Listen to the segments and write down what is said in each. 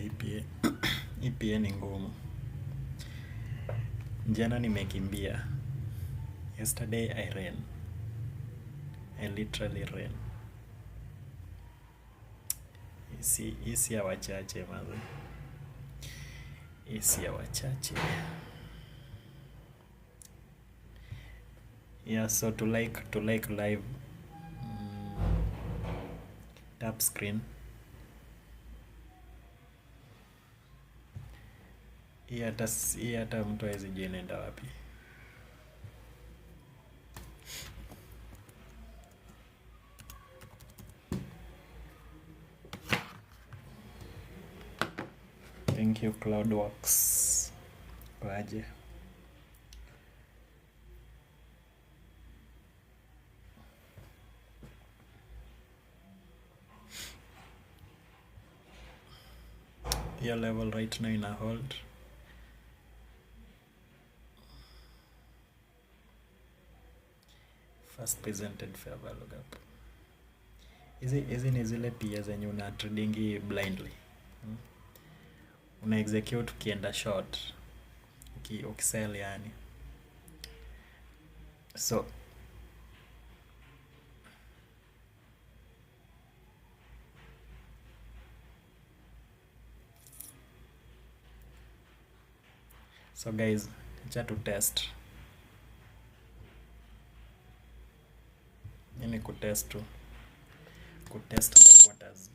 EPA. EPA ni ngumu. Jana nimekimbia. Yesterday I ran. I literally ran. Isi ya wachache maze. Isi ya wachache. Yeah, so to like live, tap screen. Hii hata mtu hawezi jua inaenda wapi. Thank you Cloudworks. Kwaje. Your level right now in a hold. First presented fair value gap. Hizi ni zile pia zenye una trading blindly. Una execute ukienda short. Ukisell yani. So guys, acha to test. Nini kutest tu. Kutest the waters.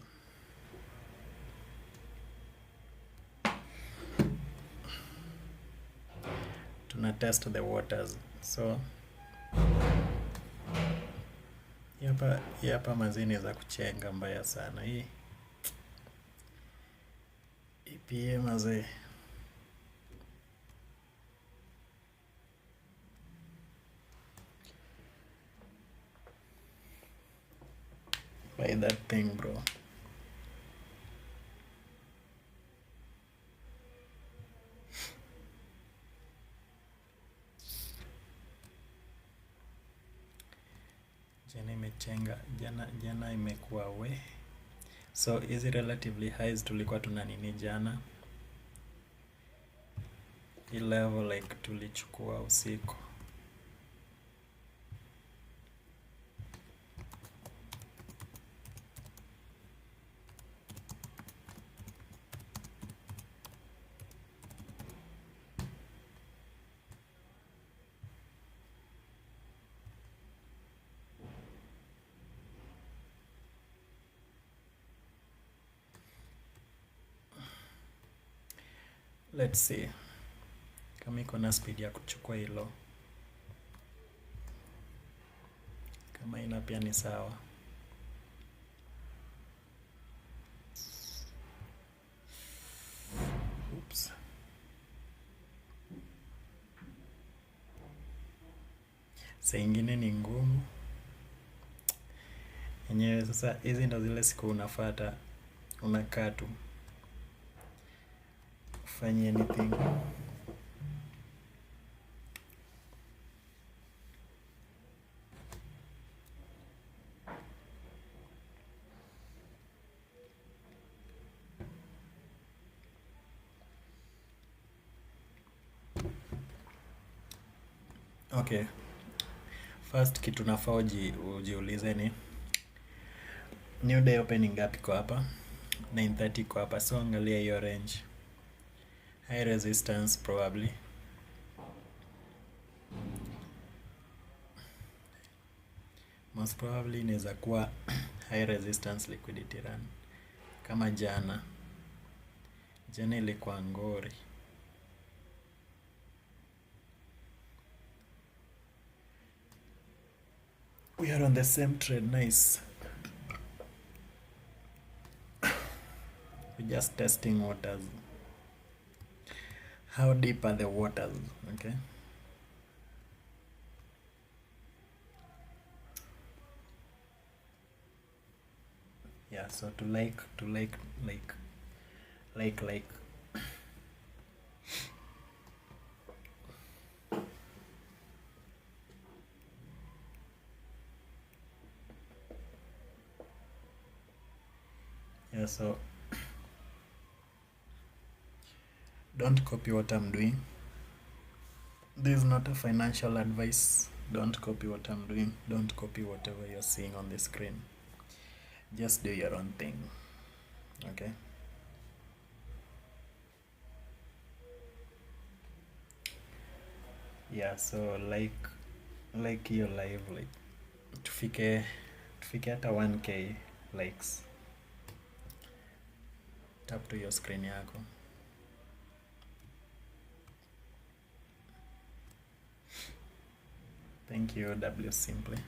Tuna test the waters. So hapa mazini za kuchenga mbaya sana. Hii EPA mazee. Buy that thing bro. Jana imechenga. Jana imekuwa we. So hizi relatively highs tulikuwa tuna nini jana. Hii level like tulichukua usiku. Let's see. Kama iko na speed ya kuchukua hilo. Kama ina pia ni sawa. Oops. Saa ingine ni ngumu. Yenyewe sasa hizi ndo zile siku unafuata. Unakaa tu. Ufanye anything. Okay. First kitu nafaa ujiulize ni new day opening ngapi kwa hapa? 9:30 kwa hapa. So angalia hiyo range. High resistance probably. Most probably inaweza kuwa high resistance liquidity run. Kama jana. Jana ilikuwa ngori. We are on the same trade. Nice. We're just testing waters. How deep are the waters? Okay. Yeah, so to like yeah, so don't copy what I'm doing. This is not a financial advice. Don't copy what I'm doing. Don't copy whatever you're seeing on the screen. Just do your own thing. Okay? Yeah, so like your live, like tufike hata 1k likes, tap to your screen yako. Thank you W Simply.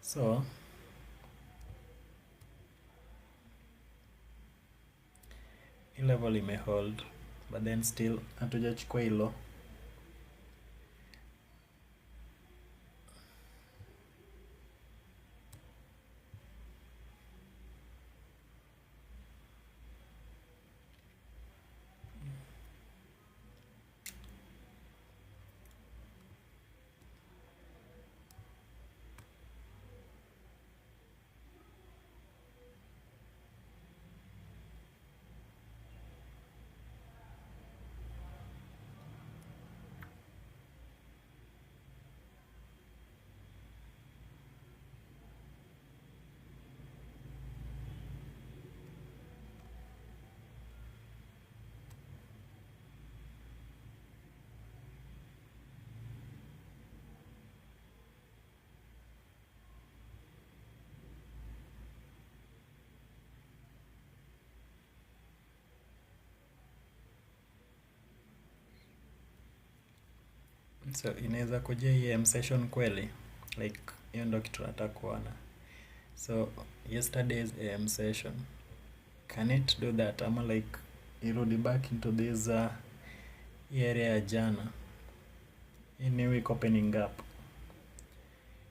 So hii level imehold, but then still hatujachukua hilo. So inaweza kuja hii M session kweli, like hiyo ndo kitu nataka kuona. So yesterday's AM session, can it do that? Ama like irudi back into this area ya jana, hii new week opening up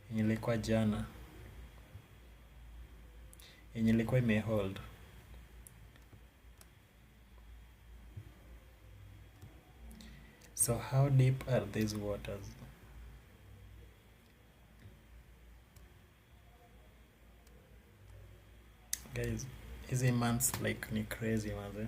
yenye ilikuwa jana, yenye ilikuwa imehold. So how deep are these waters? Guys, hizi months like ni crazy maze.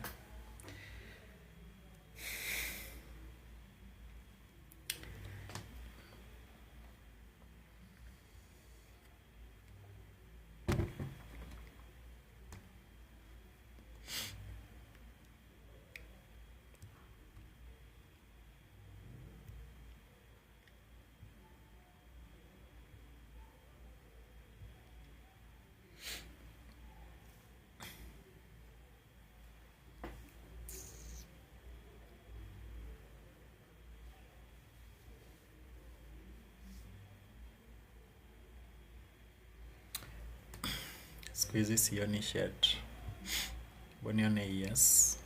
Siku hizi sioni shit. Bonione yes.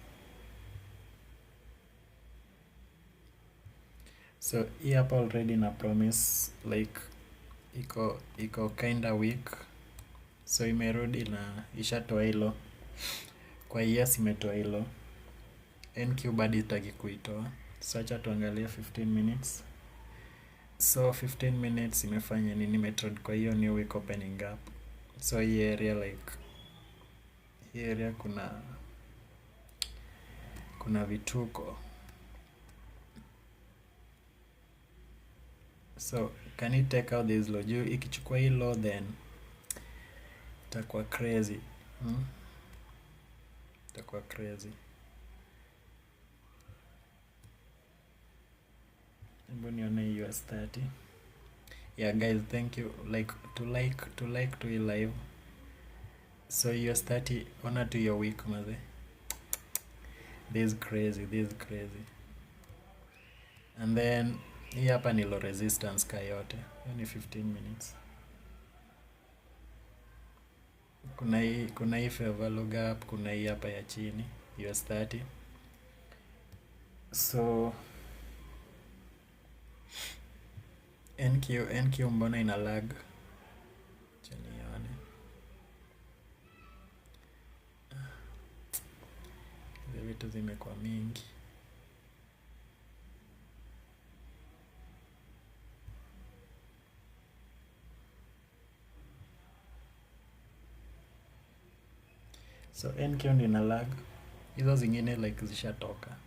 So hii hapa already na promise like iko kinda weak. So imerudi na ishatoa hilo. Kwa yes imetoa hilo. NQ bado itaki kuitoa. So acha tuangalie 15 minutes. So 15 minutes imefanya nini? Imetrade kwa hiyo new week opening up. So hii area like hii area kuna vituko. So can you take out this low? Juu ikichukua hii low then itakuwa crazy. Itakuwa crazy. Hebu nione US 30. Yeah guys, thank you to hii live. So US 30 ona to your week maze. This is crazy. And then hii hapa ni low resistance ka yote. Hiyo ni 15 minutes. Kuna hii fair value gap, kuna hii hapa ya chini US 30. So NQ mbona ina lag? Chani yone. Hizi vitu zimekuwa mingi. So NQ ndio ina lag. Hizo zingine like zishatoka.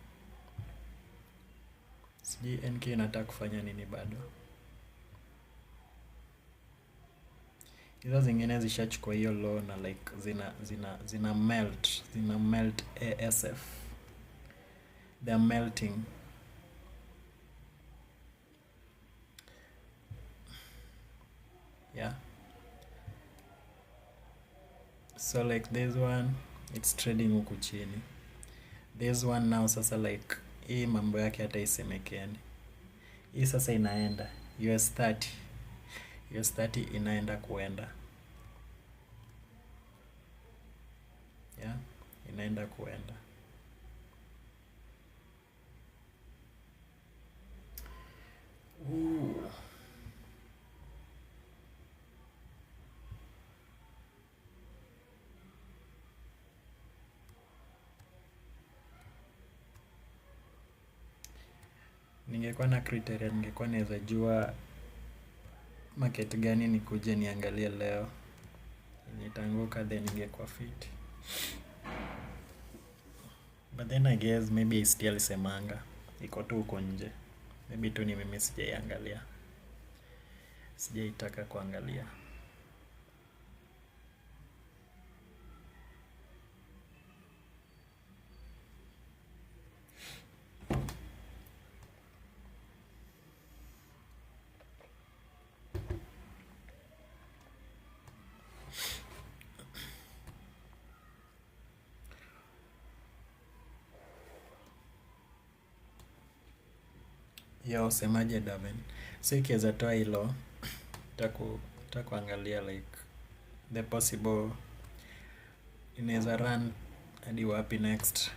Sijui NK inataka kufanya nini bado. Hizo zingine zishachukua hiyo low na like zina melt ASF. They're melting. Yeah. So like this one it's trading huku chini. This one now sasa like hii mambo yake hata isemekeni. Hii sasa inaenda US 30. US 30 inaenda kuenda. Yeah, inaenda kuenda. Ooh. Ningekuwa na criteria, ningekuwa naweza jua market gani nikuje niangalie leo. Nitaanguka then ningekuwa fit. But then I guess maybe isti alisemanga iko tu huko nje. Maybe tu ni mimi sijaiangalia. Sijaitaka kuangalia. Yo, semaje Daven. So ikiweza toa hilo takuangalia like the possible inaweza run hadi wapi next.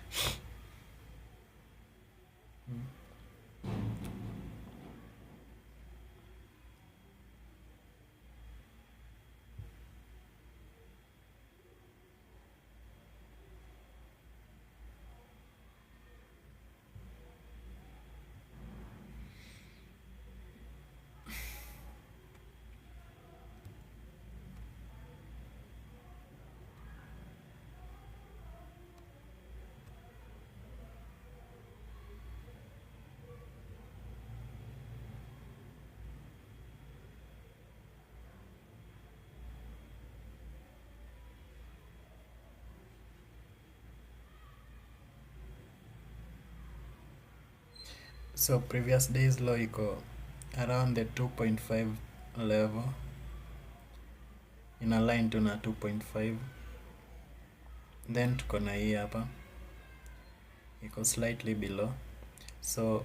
So previous days low iko around the 2.5 level. In a line to na 2.5. Then tuko na hii hapa iko slightly below. So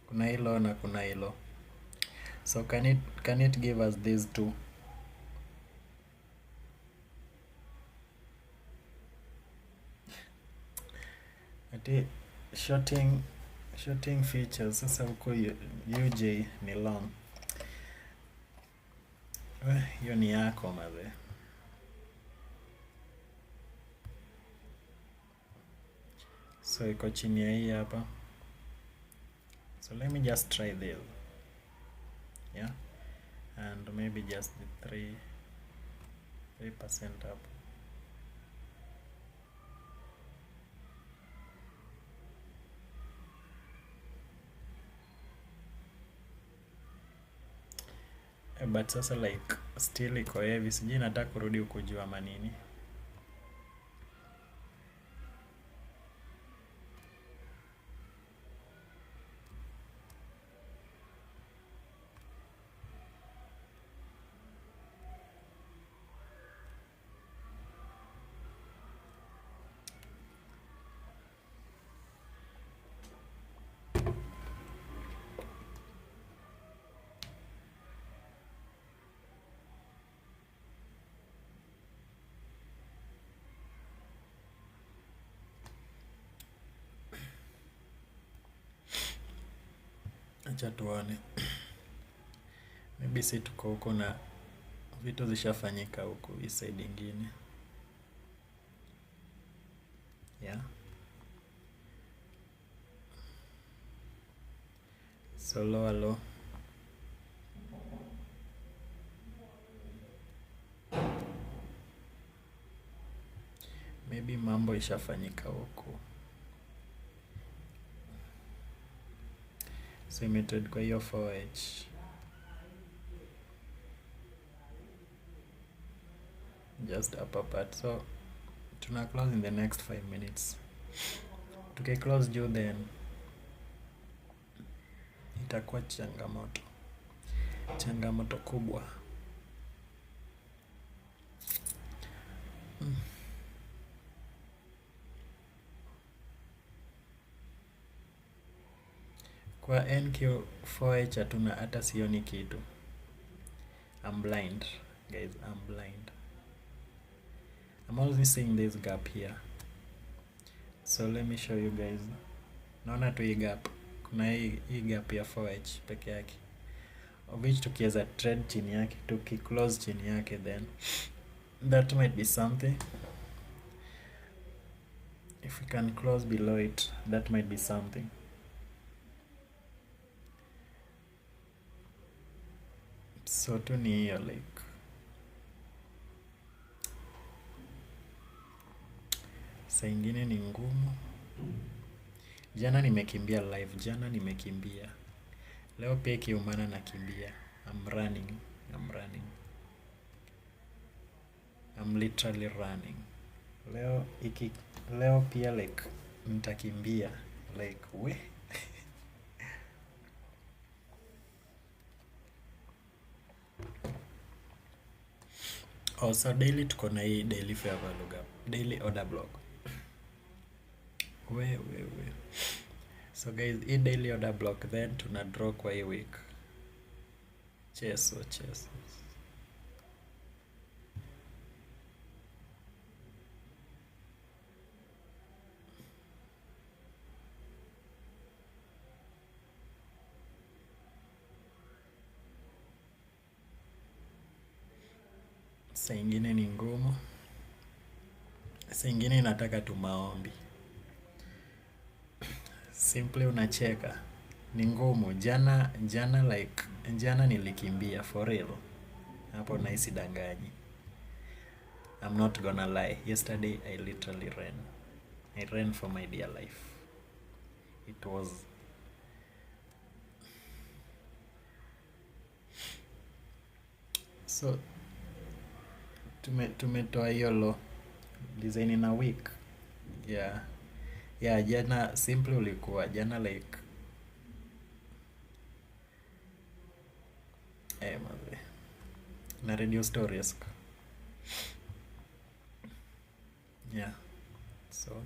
kuna hilo na kuna hilo. So can it give us these two? Ati shorting features sasa huko UJ ni long. Hiyo ni yako maze. So iko chini ya hii hapa. So let me just try this. Yeah. And maybe just the 3% up. But sasa like still iko heavy, sijui nataka kurudi huku juu ama nini. Acha tuone. Maybe si tuko huko na vitu zishafanyika huko hii side ingine. Yeah. So low. Maybe mambo ishafanyika huko. So imetrade kwa hiyo 4H. Just upper part. So tuna close in the next 5 minutes. Tuki close juu then itakuwa changamoto kubwa. Kwa NQ4H hatuna hata sioni kitu. I'm blind, guys, I'm blind. I'm only seeing this gap here. So let me show you guys. Naona tu hii gap. Kuna hii gap ya 4H peke yake. Of which tukiweza trade chini yake, close chini yake, then that might be something. If we can close below it, that might be something. So tu ni hiyo like saa ingine ni ngumu. Jana nimekimbia live, leo pia kiumana nakimbia. I'm literally running. Leo pia like nitakimbia like we. So daily tuko na hii daily fair value gap, daily order block. We. So guys, hii daily order block then tuna draw kwa hii week. Cheso. Saa ingine ni ngumu. Saa ingine inataka tu maombi. Simply unacheka. Ni ngumu. Jana nilikimbia for real. Hapo naisi danganyi. I'm not gonna lie. Yesterday I literally ran. I ran for my dear life. It was so tumetoa hiyo low design in a week. Yeah, jana simply ulikuwa jana like maze na radio stories. Yeah, so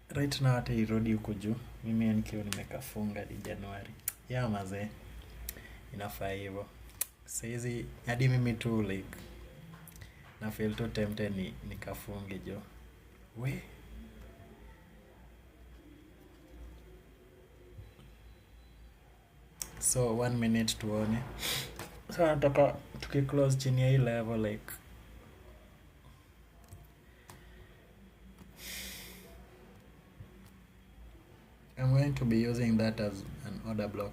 right now hata irodi huko juu mimi nikiwa nimekafunga di Januari. Yeah maze, inafaa hivyo. Saizi hadi mimi tu like na feel too tempted nikafunge jo. We so 1 minute tuone. So nataka tukiclose chini ya hii level like I'm going to be using that as an order block.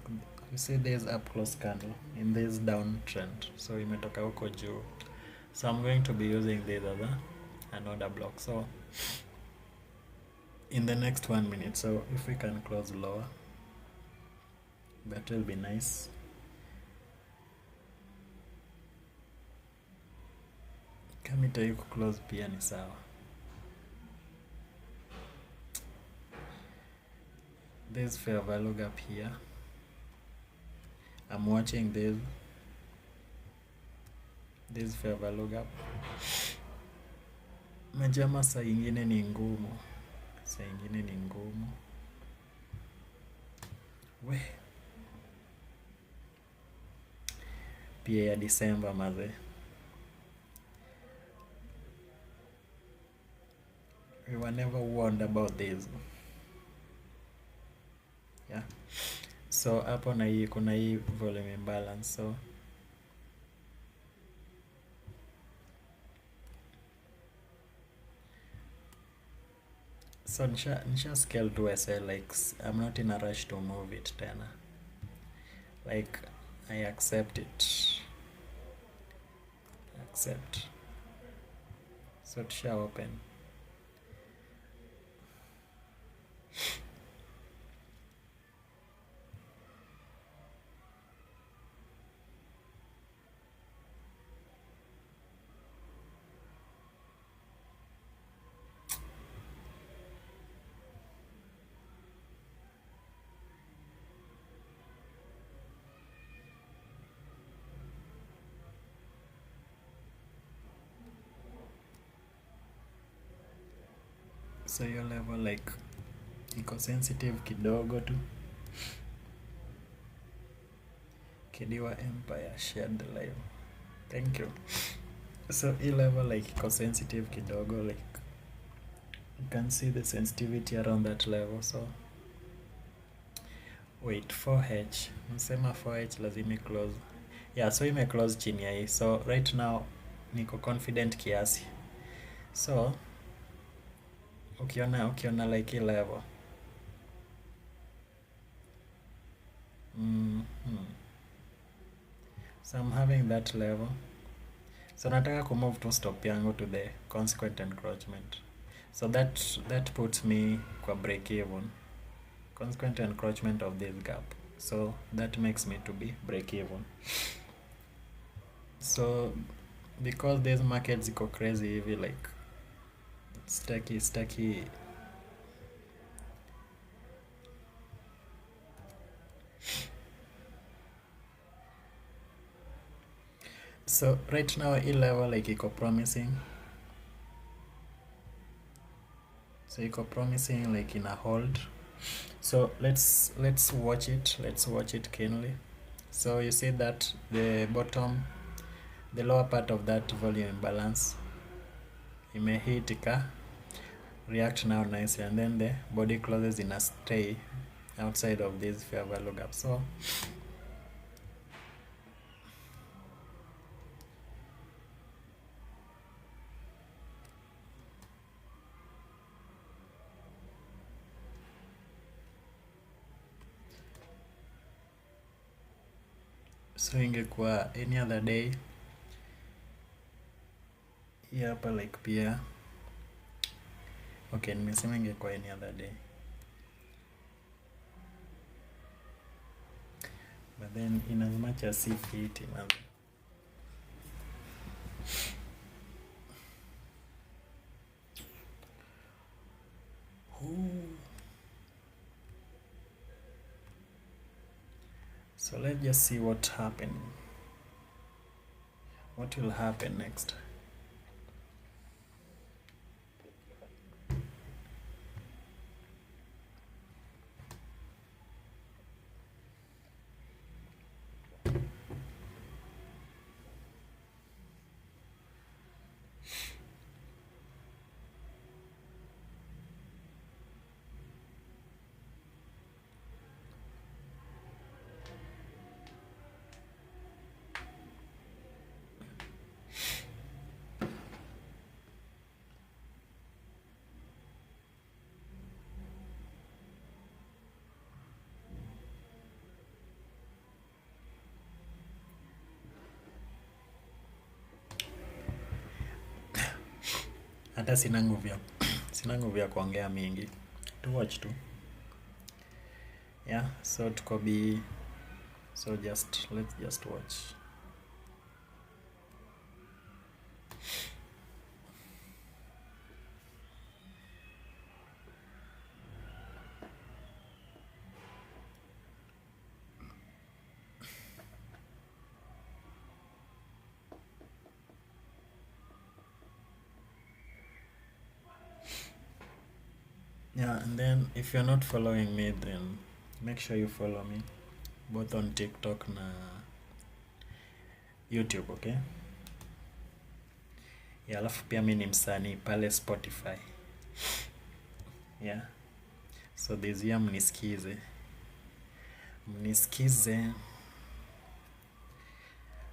You see there's up close candle in this downtrend, so imetoka huko juu. So I'm going to be using this as an order block. So in the next 1 minute, so if we can close lower, that will be nice. Kama itayu close pia ni sawa. There's fair value gap here. I'm watching this fair value gap. Majama saa ingine ni ngumu. We pia ya December maze. We were never warned about this. Yeah. So hapo na hii kuna hii volume imbalance, so nisha scale to SL, like I'm not in a rush to move it tena. Like I accept it. So tusha open. So your level like iko sensitive kidogo tu. Kidiwa Empire shared the live. Thank you. So hii level like iko sensitive kidogo, like you can see the sensitivity around that level. So wait, 4H. Msema 4H lazima close. Yeah, so ime close chini ya hii. So right now niko confident kiasi. So ukiona like hii level. So I'm having that level. So nataka kumove to stop yangu to the consequent encroachment. So that puts me kwa break even. Consequent encroachment of this gap. So that makes me to be break even. So because these markets ziko crazy hivi, like staki. So right now hii level like iko promising. So iko promising like in a hold. So let's watch it. Let's watch it keenly. So you see that the bottom, the lower part of that volume imbalance imehit ika react now nicely, and then the body closes in a stay outside of this fair value gap. So ingekuwa any other day hii hapa like pia okay, nimesema ingekuwa any other day, but then in as much as if it so let's just see what will happen next. Hata sina nguvu ya kuongea mingi, to watch tu. Yeah, so tuko B, so let's just watch. Yeah, and then if you're not following me, then make sure you follow me both on TikTok na YouTube, okay? Yeah, alafu pia mimi ni msanii pale Spotify. Yeah. So this year mnisikize.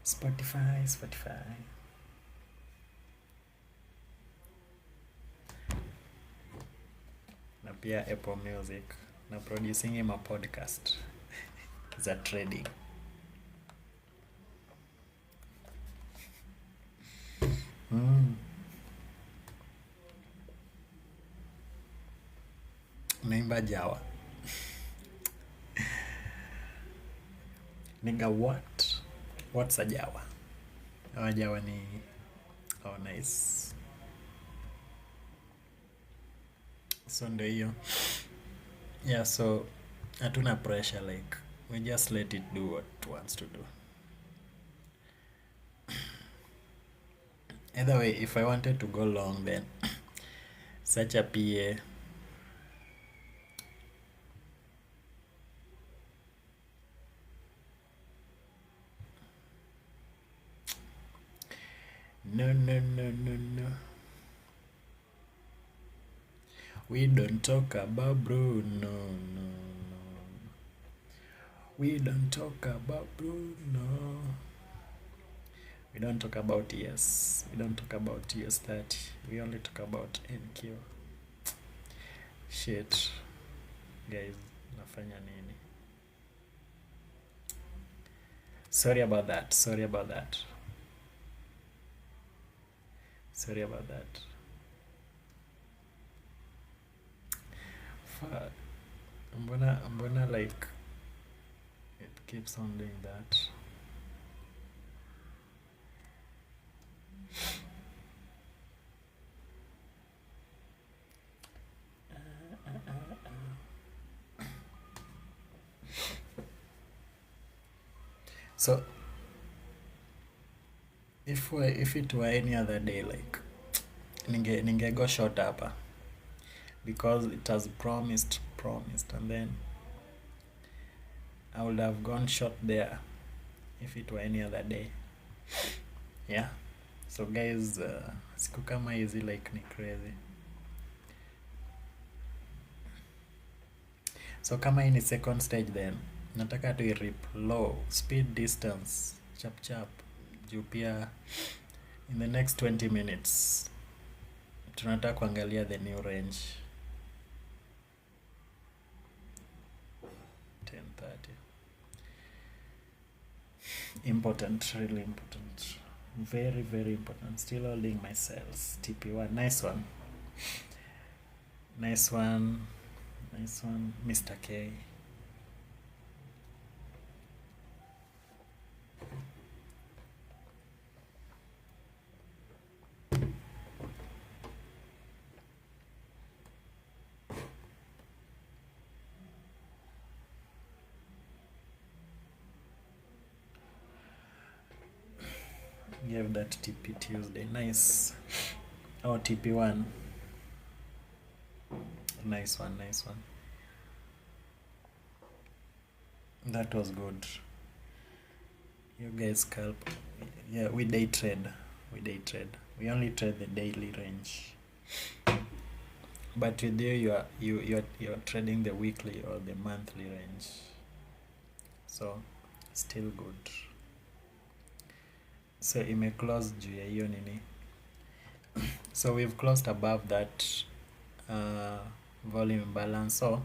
Spotify. Na pia Apple Music. Na producing ma podcast za trading. Naimba Jawa. Nigga what? What's a Jawa? Jawa ni nice. So ndio hiyo. Yeah, so hatuna pressure, like we just let it do what it wants to do. Either way, if I wanted to go long, then such a PA No, no, no, no, no. We don't talk about Bruno. No, no. We don't talk about Bruno. We don't talk about ES. We don't talk about ES30. We only talk about NQ. Shit. Guys, nafanya nini? Sorry about that. Sorry about that. Sorry about that. Fuck. Mbona like it keeps on doing that. So if it were any other day, like ninge go short hapa because it has promised, and then I would have gone short there if it were any other day. Yeah. So guys, siku kama hizi like ni crazy. So kama hii ni second stage, then nataka tu rip low speed distance chap chap juu pia in the next 20 minutes tunataka kuangalia the new range 10:30. Important, really important, very very important. Still holding my cells. TP1, nice one, nice one, nice one, Mr. K. Give that TP Tuesday, nice. Oh, TP1, nice one, nice one. That was good. You guys scalp. Yeah, we day trade. We only trade the daily range. But with you, you're trading the weekly or the monthly range. So still good. So ime close juu ya hiyo nini. So we've closed above that volume imbalance. So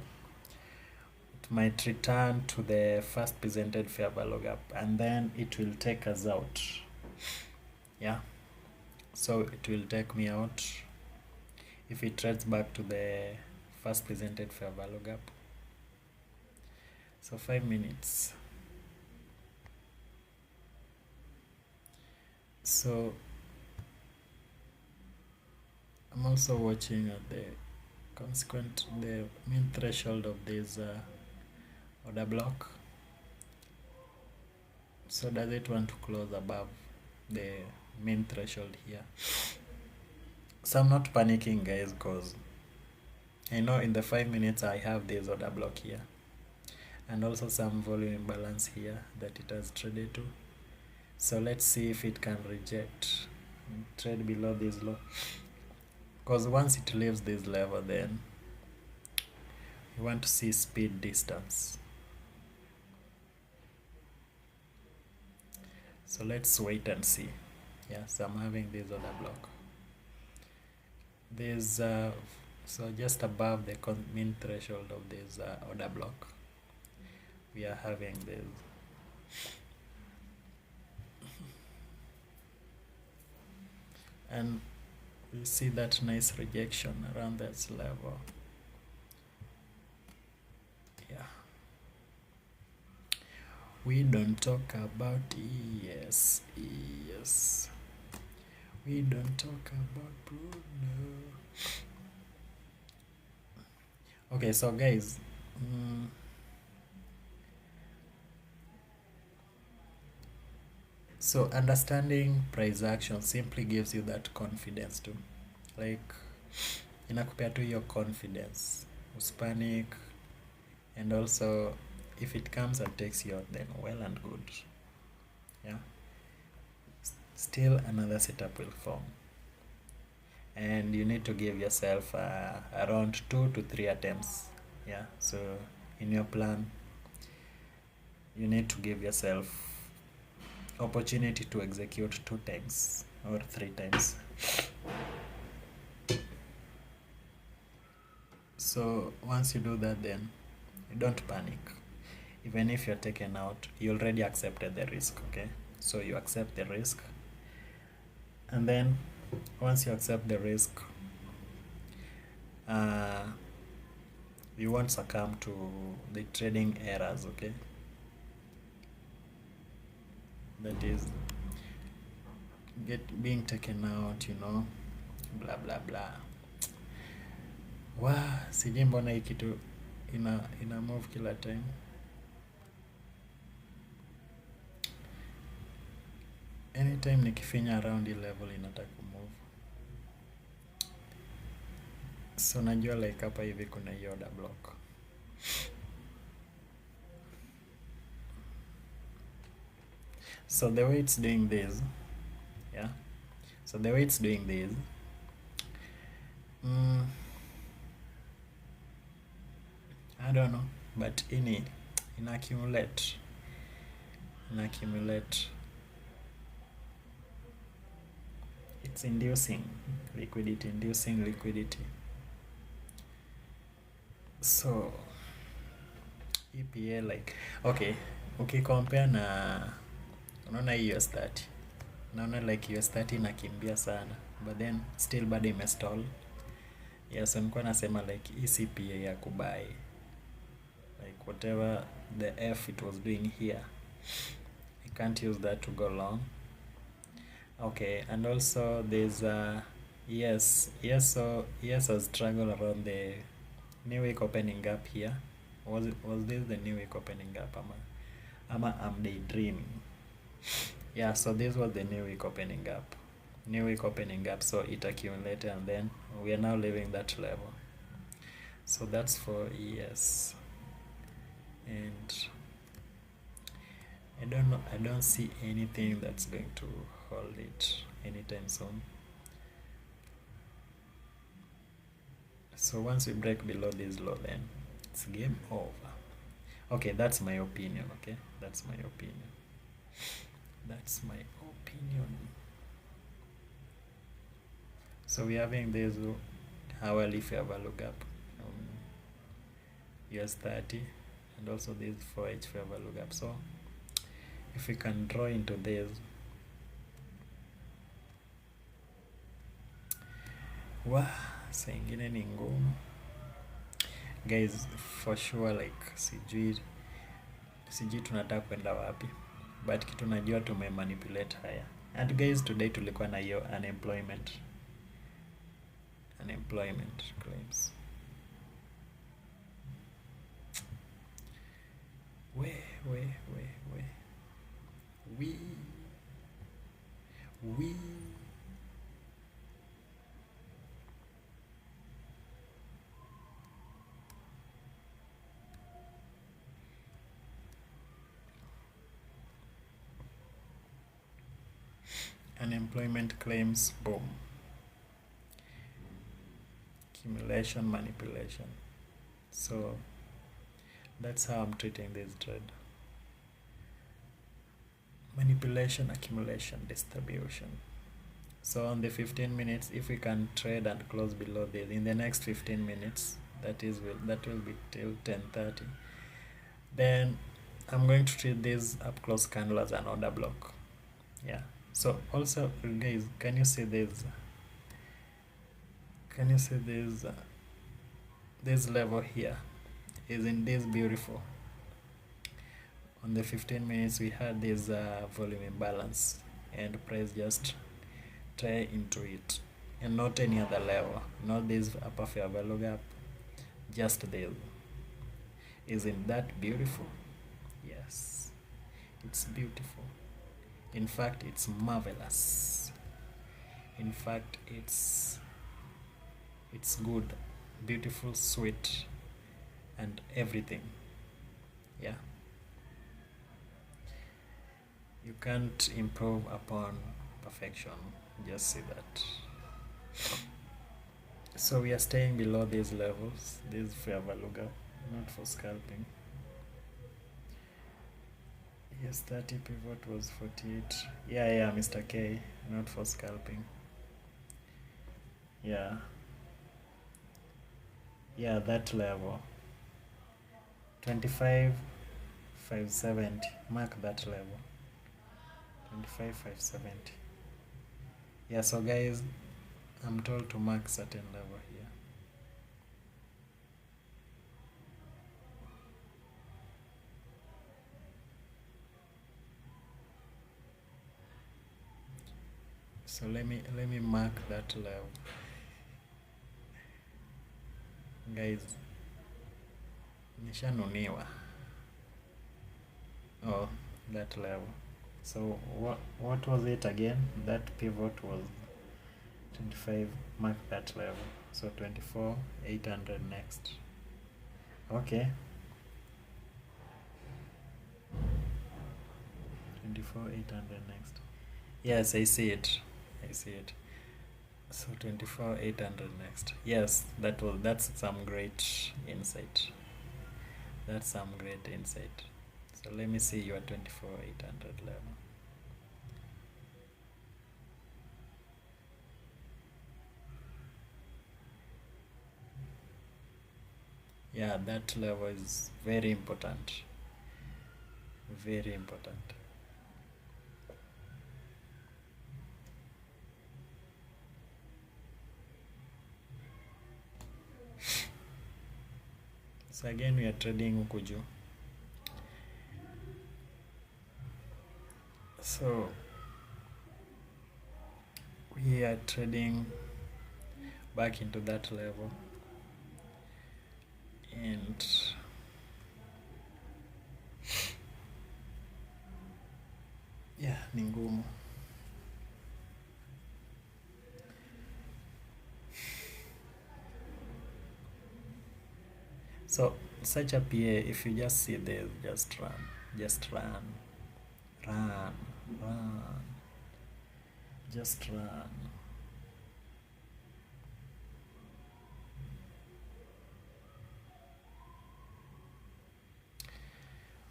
it might return to the first presented fair value gap, and then it will take us out. Yeah. So it will take me out if it trades back to the first presented fair value gap. So 5 minutes. So I'm also watching at the mean threshold of this order block. So does it want to close above the main threshold here? So I'm not panicking, guys, because I know in the 5 minutes I have this order block here and also some volume imbalance here that it has traded to. So let's see if it can reject and trade below this low, because once it leaves this level, then you want to see speed distance. So let's wait and see. Yes, I'm having this order block. There's so just above the mean threshold of this order block, we are having this. And we see that nice rejection around that level. Yeah. We don't talk about ES. We don't talk about Bruno. Okay, so guys, so understanding price action simply gives you that confidence too. Like, inakupea tu your confidence, uspanic, and also if it comes and takes you out, then well and good. Yeah. still another setup will form, and you need to give yourself around 2 to 3 attempts. Yeah, so in your plan you need to give yourself opportunity to execute 2 times or 3 times. So once you do that, then you don't panic. Even if you're taken out, you already accepted the risk. Okay, so you accept the risk, and then once you accept the risk, you won't succumb to the trading errors. Okay, that is being taken out, blah blah blah. Sijui mbona hii kitu ina move kila time. Anytime nikifinya around hii level inataka kumove. So najua like hapa hivi kuna hii order block. So the way it's doing this, yeah. So the way it's doing this, I don't know, but in accumulate. It's inducing liquidity. So EPA, like, okay, compare na unaona hii US30, unaona like US30 inakimbia sana, but then still bado imestall. Yeah, so nilikuwa nasema like ECPA ya kubuy, like whatever the F it was doing here, you can't use that to go long. Okay, and also there's yes, I'll struggle around the new week opening up here. Was this the new week opening up, ama I'm daydreaming? Yeah, so this was the new week opening up. So it accumulated, and then we are now leaving that level. So that's for ES, and I don't see anything that's going to hold it anytime soon. So once we break below this low, then it's game over. Okay, that's my opinion. So we're having this hourly fair value gap, US30, and also this 4H fair value gap. So if we can draw into this, saa ingine ni ngumu guys, for sure. Like sijui tunataka kwenda wapi, but kitu najua tumemanipulate haya. And guys, today tulikuwa na hiyo unemployment claims. We unemployment claims, boom. Accumulation, manipulation. So that's how I'm treating this trade. Manipulation, accumulation, distribution. So on the 15 minutes, if we can trade and close below this in the next 15 minutes, that will be till 10:30, then I'm going to treat this up close candle as an order block. Yeah. So also, guys, can you see this this level here? Isn't this beautiful? On the 15 minutes we had this volume imbalance, and price just try into it, and not any other level, not this upper fair value gap, just this. Isn't that beautiful? Yes, it's beautiful. In fact, it's marvelous. In fact, it's good, beautiful, sweet, and everything. Yeah. You can't improve upon perfection. Just see that. So we are staying below these levels. This is for Avaluga, not for scalping. Yes, 30 pivot was 48. Yeah, Mr. K, not for scalping. Yeah, that level. 25, 570. Mark that level. 25, 570. Yeah, so guys, I'm told to mark certain level here. So let me mark that level. Guys, nishanuniwa. Oh, that level. So what was it again? That pivot was 25. Mark that level. So 24, 800 next. Okay. 24, 800 next. Yes, I see it. So 24, 800 next. Yes, that's some great insight. So let me see your 24, 800 level. Yeah, that level is very important. Very important. So again, we are trading huku juu. So we are trading back into that level, and yeah, ni ngumu. So such a PA, if you just see this, just run, just run.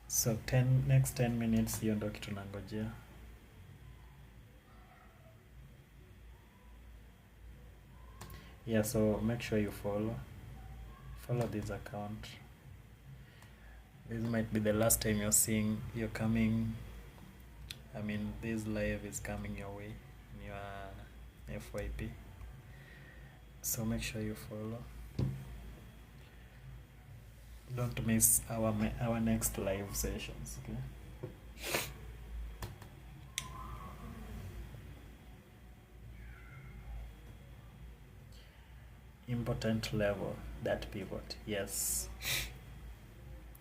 So next 10 minutes hiyo ndo kitu nangojea. Yeah, so make sure you follow this account. This might be the last time you're coming. I mean, this live is coming your way in your FYP. So make sure you follow. Don't miss our next live sessions, okay? Important level, that pivot. Yes.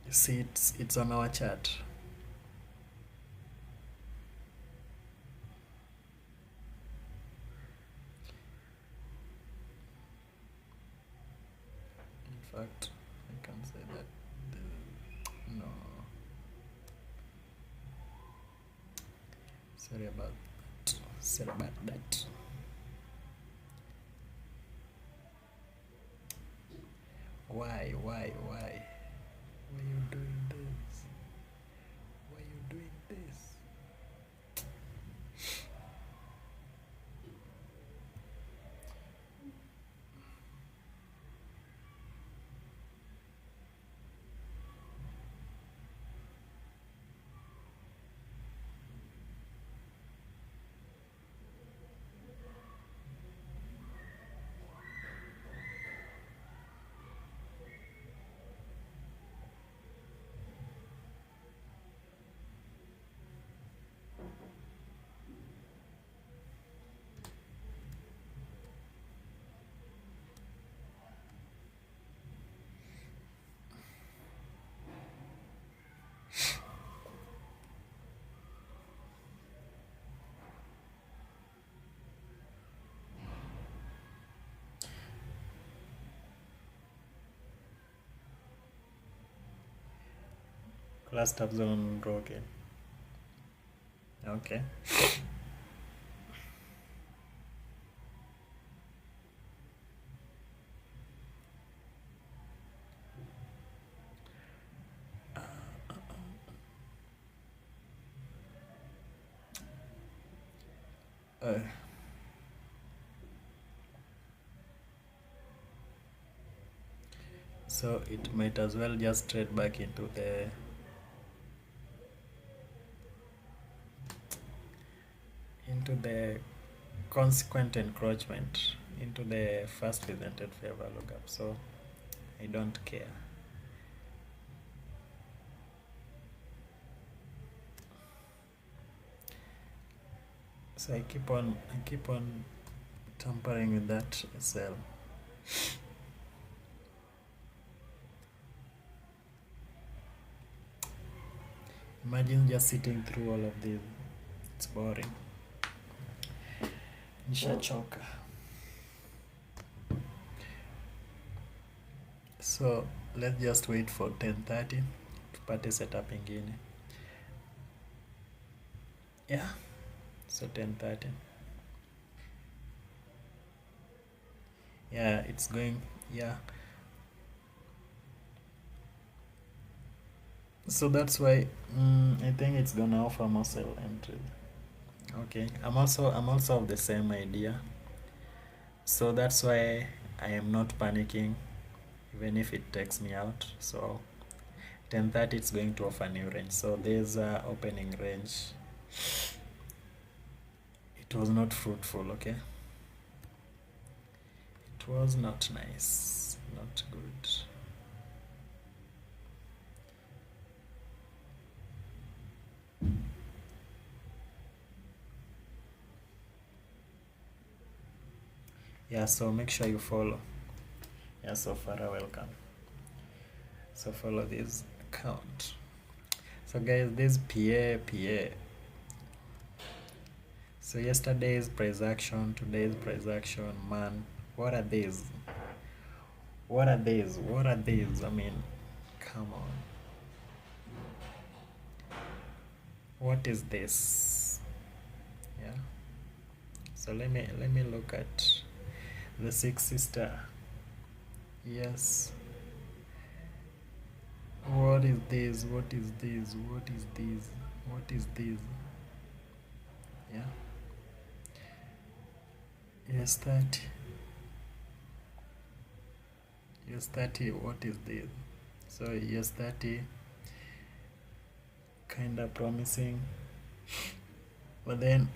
You see, it's on our chart. In fact, I can say that no. Sorry about that. Why? Why you doing this? Why you doing this? Class tab zone broken. Okay. uh, so it might as well just trade back into the consequent encroachment into the first presented favor lookup, so I don't care. So I keep on tampering with that cell. Imagine just sitting through all of this. It's boring. Nishachoka. So let's just wait for 10:30 tupate setup ingine. Yeah. So 10:30. Yeah, it's going. Yeah. So that's why I think it's gonna offer muscle entry. Okay. I'm also of the same idea. So that's why I am not panicking, even if it takes me out. So 10:30 it's going to offer new range. So there's a opening range. It was not fruitful, okay? It was not nice, not good. Yeah, so make sure you follow. Yeah, so Farah, welcome. So follow this account. So guys, this PA. So yesterday's price action, today's price action, man. What are these? What are these? What are these? I mean, come on. What is this? Yeah. So let me look at the 60 star. Yes. What is this? What is this? What is this? What is this? Yeah. Yes, 30. Yes, 30. What is this? So yes, 30. Kinda promising, but then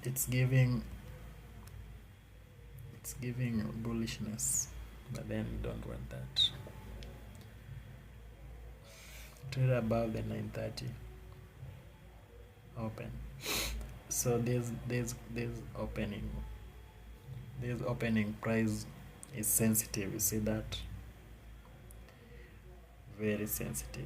it's giving bullishness, but then you don't want that. Trade above the 930 open. So there's opening. This opening price is sensitive. You see that? Very sensitive.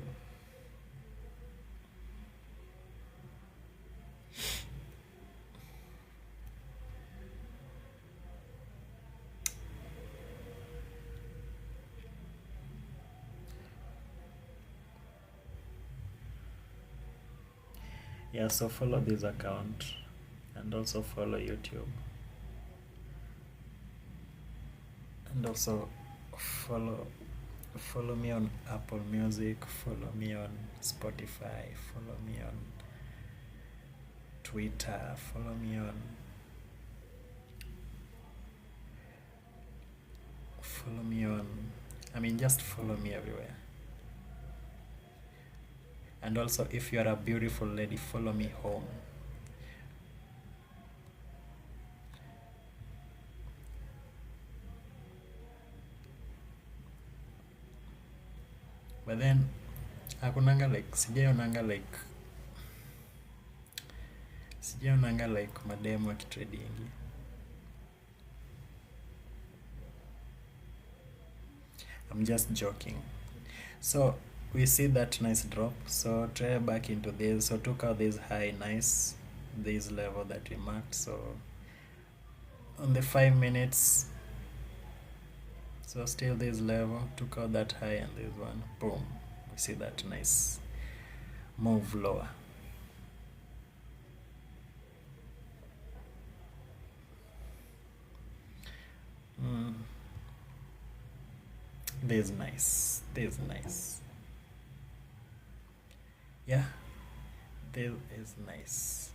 Yeah, so follow this account and also follow YouTube. And also follow me on Apple Music, follow me on Spotify, follow me on Twitter, follow me on just follow me everywhere. And also, if you are a beautiful lady, follow me home. But then hakunanga sijaonanga like mademu akitradingi. I'm just joking. So we see that nice drop, so try back into this. So took out this high, nice, this level that we marked. So on the 5 minutes, so still this level, took out that high and this one, boom, we see that nice move lower. This is nice. Yeah, this is nice.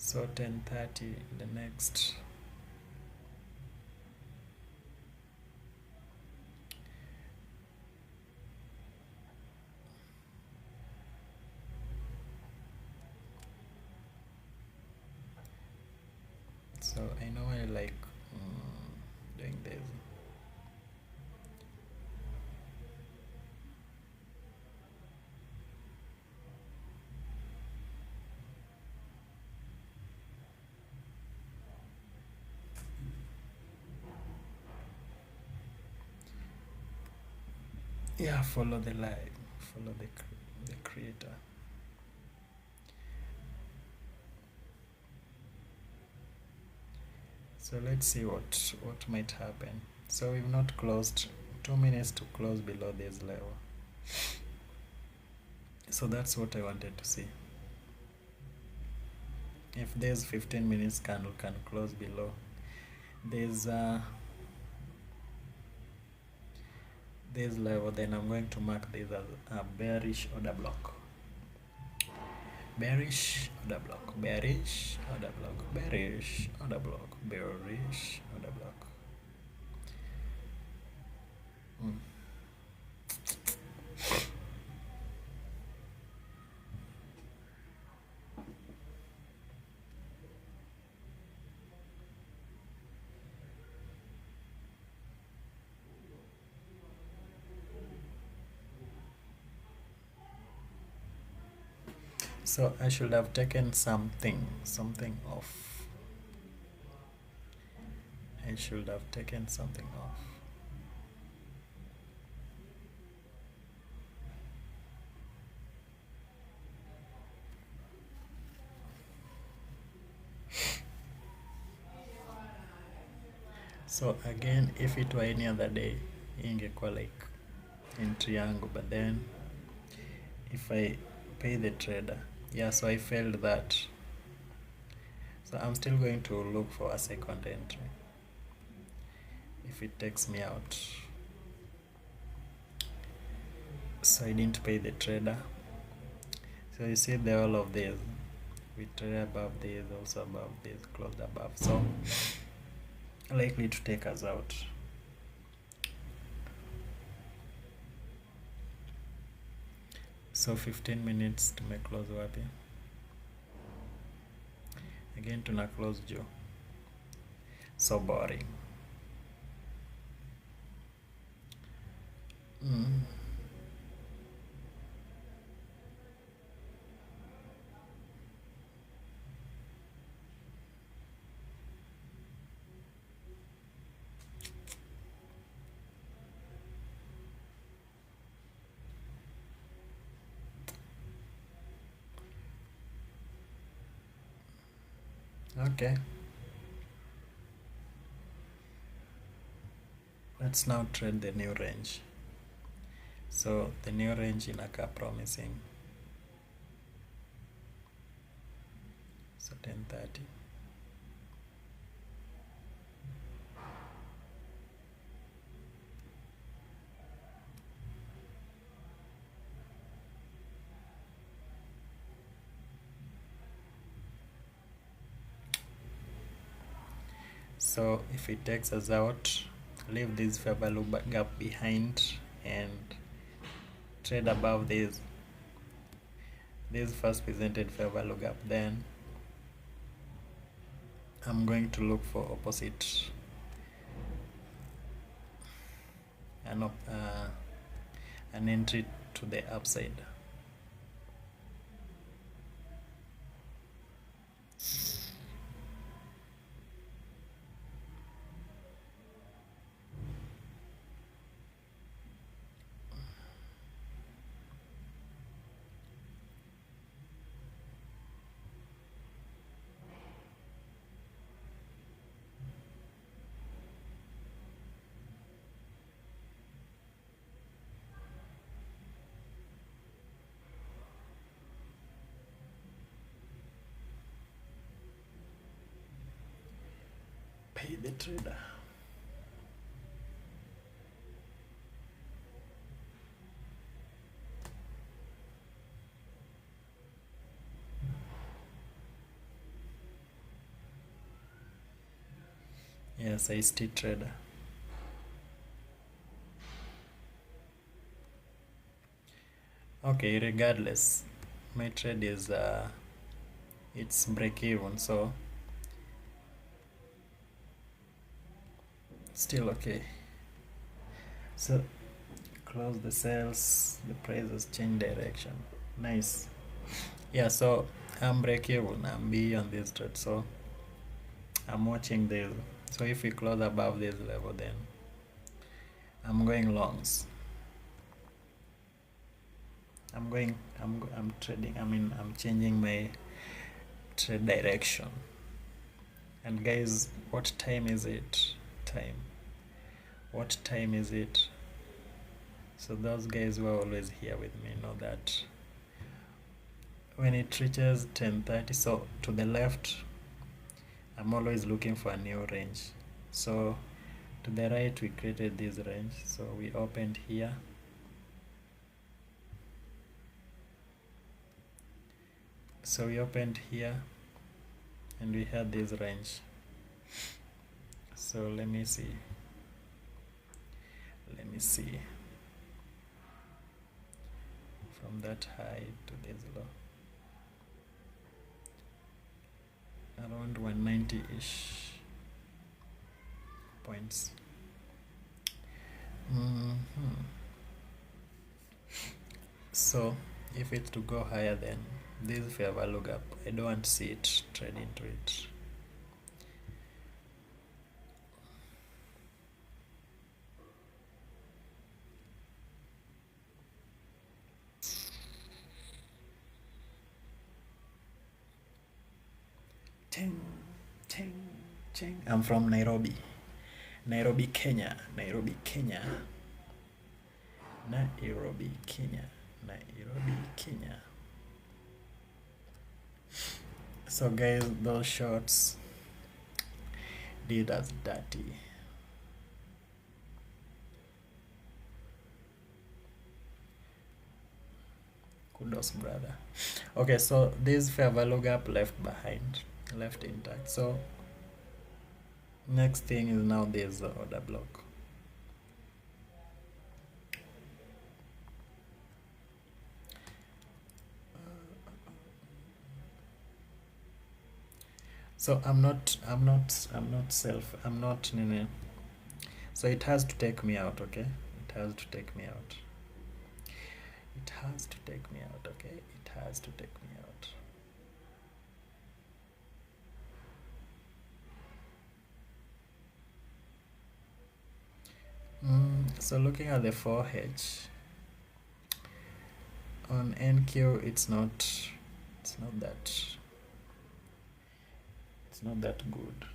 So 10:30 the next. So I know I like doing this. Yeah, follow the live, follow the creator. So let's see what might happen. So we've not closed, 2 minutes to close below this level. So that's what I wanted to see. If there's 15 minutes candle can close below, there's this level, then I'm going to mark this as a bearish order block. Bearish order block, bearish order block, bearish order block, bearish order block. So I should have taken something off. I should have taken something off. So again, if it were any other day, ingekuwa like in triangle, but then if I pay the trader, yeah, so I failed that. So I'm still going to look for a second entry if it takes me out. So I didn't pay the trader. So you see the all of this, we trade above this, also above this, closed above, so likely to take us out. So 15 minutes to make close wapi again, tuna close juu. So boring. Okay, let's now trade the new range. So the new range inakaa promising. So 10:30. So if it takes us out, leave this fair value gap behind and trade above this first presented fair value gap. Then I'm going to look for opposite an entry to the upside. Pay the trader. Yes, ICT trader. Okay, regardless, my trade is it's break even, so still okay. So close the sales, the price has changed direction. Nice. Yeah, so I'm break even, I'm beyond this trade, so I'm watching this. So if we close above this level, then I'm going longs. I'm trading, I'm changing my trade direction. And guys, what time is it? Time. What time is it? So those guys who are always here with me know that when it reaches 10:30, so to the left, I'm always looking for a new range. So to the right, we created this range. So we opened here. So we opened here and we had this range. So let me see. From that high to this low. Around 190-ish points. So if it's to go higher, then this fair value gap, I don't want to see it trade into it. Ching, ching, ching. I'm from Nairobi, Kenya. Nairobi, Kenya. So guys, those shots did us dirty. Kudos, brother. Okay, so this fair value gap left intact. So next thing is now this order block. So I'm not so it has to take me out, okay? It has to take me out, okay? It has to take me out. So looking at the 4H on NQ, it's not that good.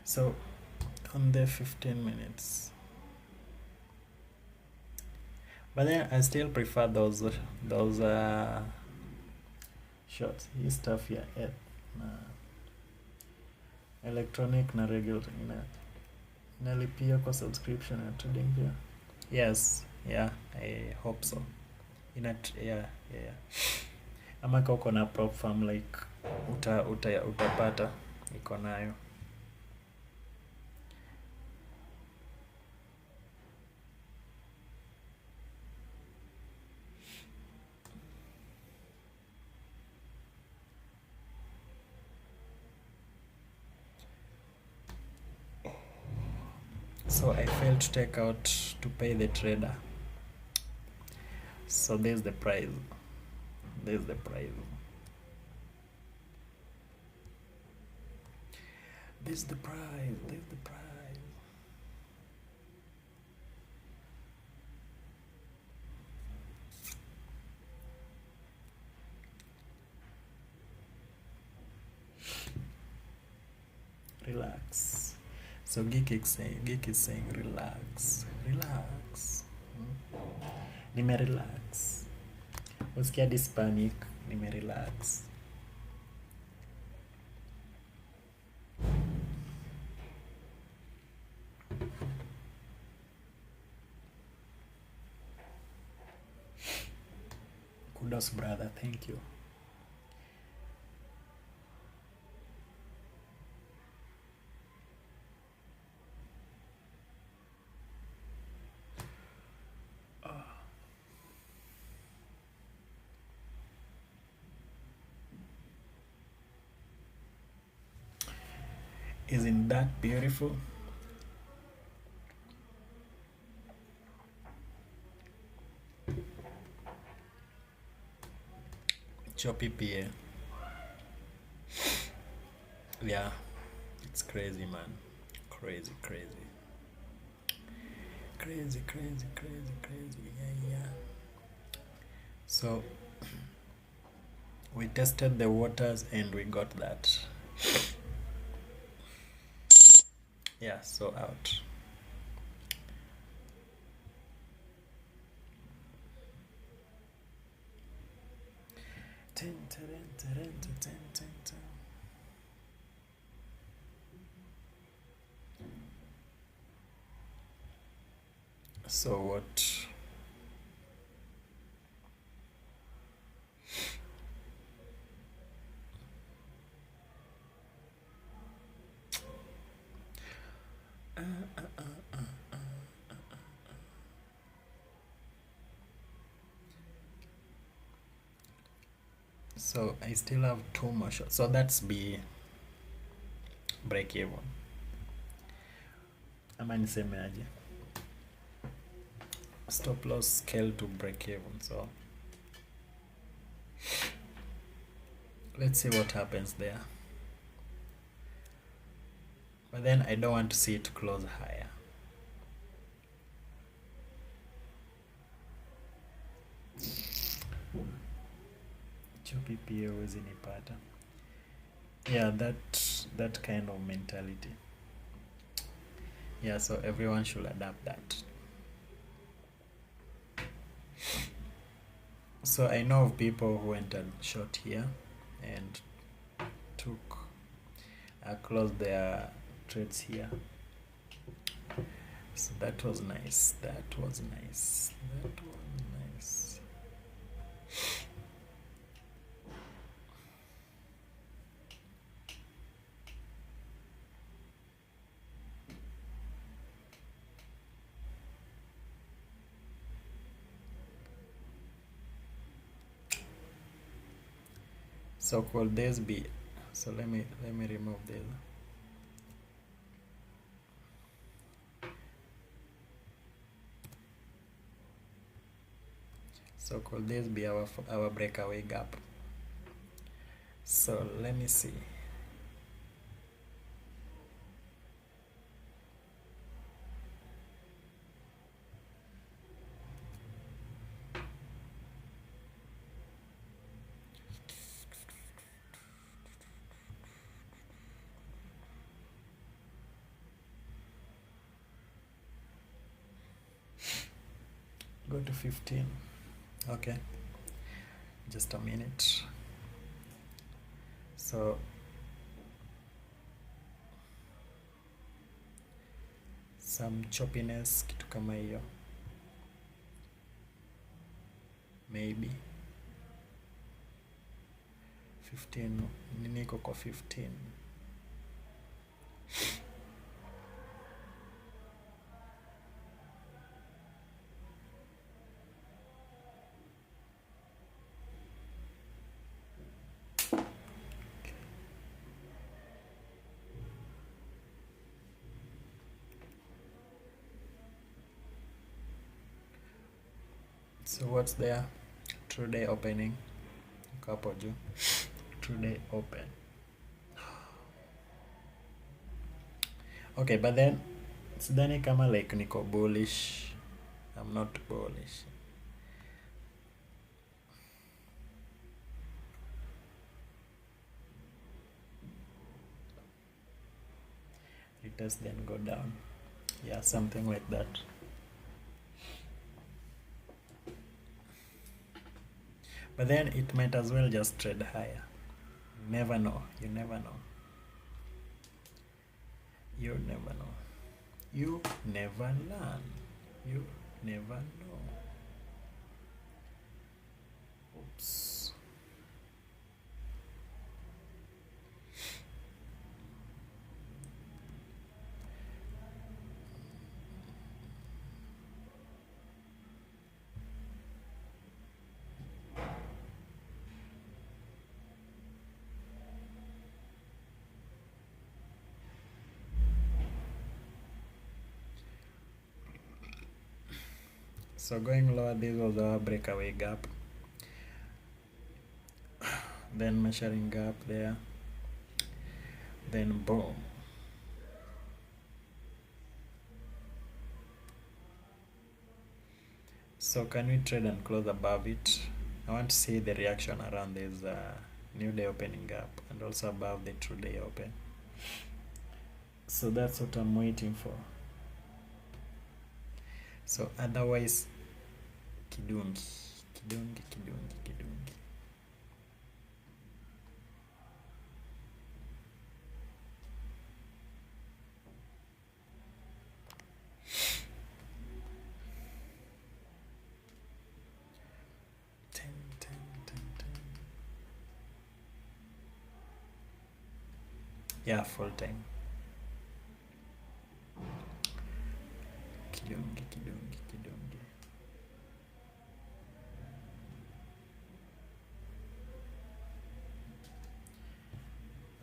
So on the 15 minutes, but then I still prefer those shots. Hii stuff ya na electronic na regular nalipia kwa subscription ya trading pia. Yes, yeah, I hope so. Yeah. Ama ka uko na prop farm, like utapata iko nayo. So I failed to take out to pay the trader. So there's the price. Relax. So Geek is saying relax. Nimerelax. Usikia this panic, nimerelax. Kudos, brother. Thank you. Isn't that beautiful? Choppy PA. Yeah, it's crazy, man. Crazy, crazy. Crazy, crazy, crazy, crazy. Yeah, yeah. So, we tested the waters and we got that. Yeah, so out. Tin, tin, tin, tin, tin, tin, tin. So what? So I still have two more shots. So that's B, break even. Ama nisemeaje? Stop loss scale to break even. So let's see what happens there. But then I don't want to see it close higher. Choppy PA huwezi nipata. Yeah, that kind of mentality. Yeah, so everyone should adapt that. So I know of people who entered short here and closed their trades here. So that was nice. That was nice. That was nice. So could this be? So let me remove this. So could this be our breakaway gap? So let me see. Go to 15. Okay. Just a minute. So some choppiness, kitu kama hiyo. Maybe 15. Niko kwa 15. So what's there? Today opening. Kapo juu. Today open. Okay, but then sidhani kama like niko bullish. I'm not bullish. Retest then go down. Yeah, something like that. But then it might as well just trade higher. You never know. You never know. You never know. You never learn. You never know. Oops. So going lower, this was our breakaway gap. Then measuring gap there. Then boom. So can we trade and close above it? I want to see the reaction around this new day opening gap and also above the true day open. So that's what I'm waiting for. So otherwise, kidungi. 10. Yeah, full time. Kidungi.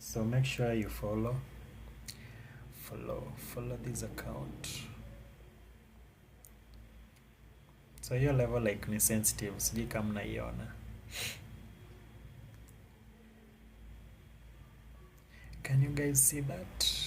So make sure you follow this account. So your level like ni sensitive, sijui kama mnaiona. Can you guys see that?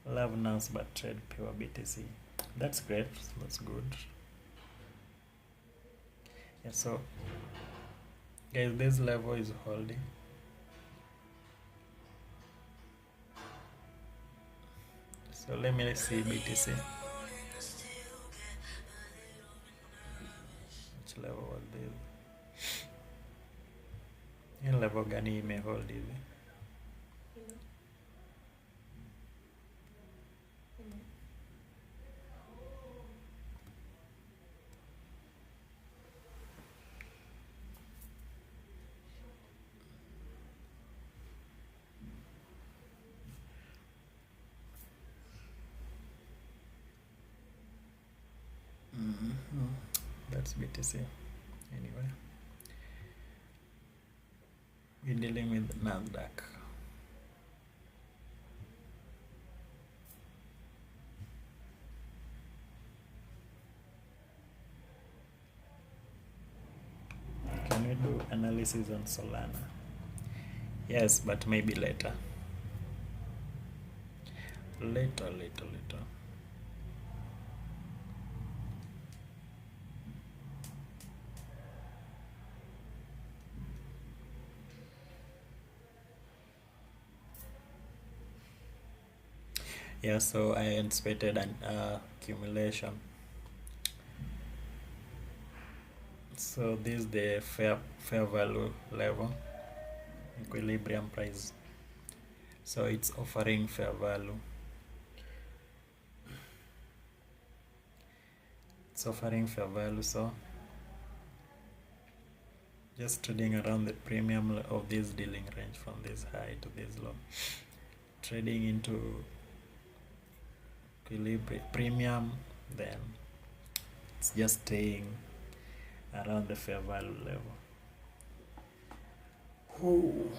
Love Nance but trade pure BTC. That's great. That's good. Yeah, so guys, this level is holding. So let me see BTC. Which level was this? In level gani may hold hivi? That's BTC. Anyway, we're dealing with Nasdaq. Can we do analysis on Solana? Yes, but maybe later. Later. Yeah, so I anticipated an accumulation. So this is the fair value level, equilibrium price. So it's offering fair value. So just trading around the premium of this dealing range from this high to this low. Trading into premium, then it's just staying around the fair value level. Ooh.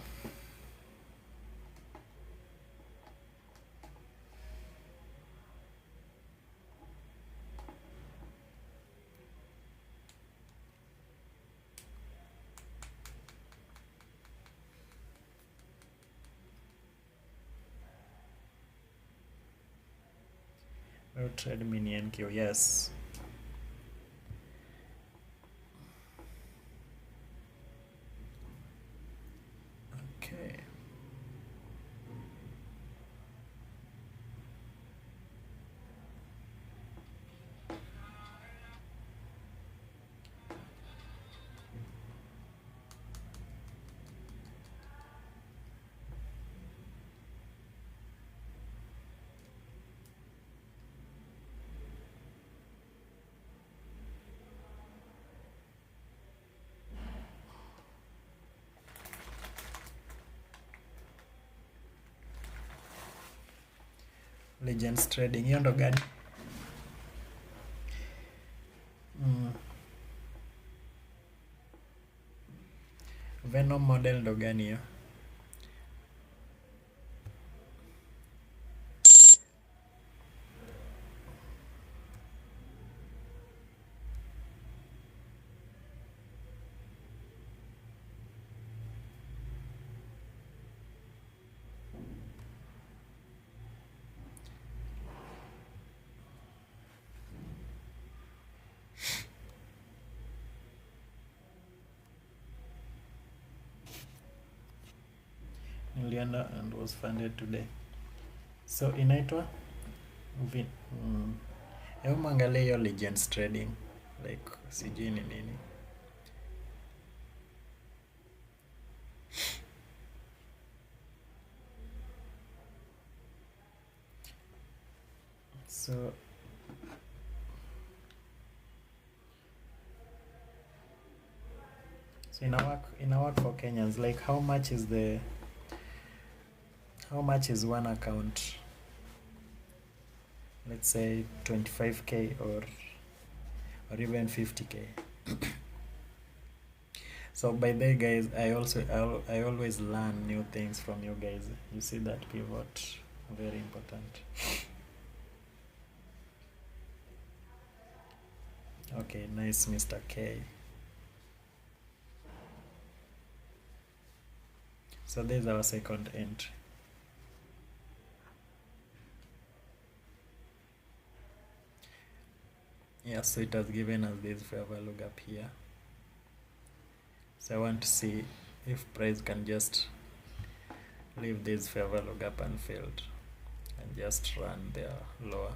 We'll trade mini NQ, yes. Okay. Legends Trading, hiyo ndo gani? Venom model ndo gani hiyo? Nilienda and was funded today. So inaitwa hebu mwangalie hiyo Legends Trading, like sijui ni nini. So ina work for Kenyans. Like how much is one account? Let's say 25k or even 50k. So by the way, guys, I always learn new things from you guys. You see that pivot, very important. Okay, nice, Mr. K. So this is our second entry. Yeah, so it has given us this. If we have a look up here, so I want to see if price can just leave this favor log up unfilled and just run there lower.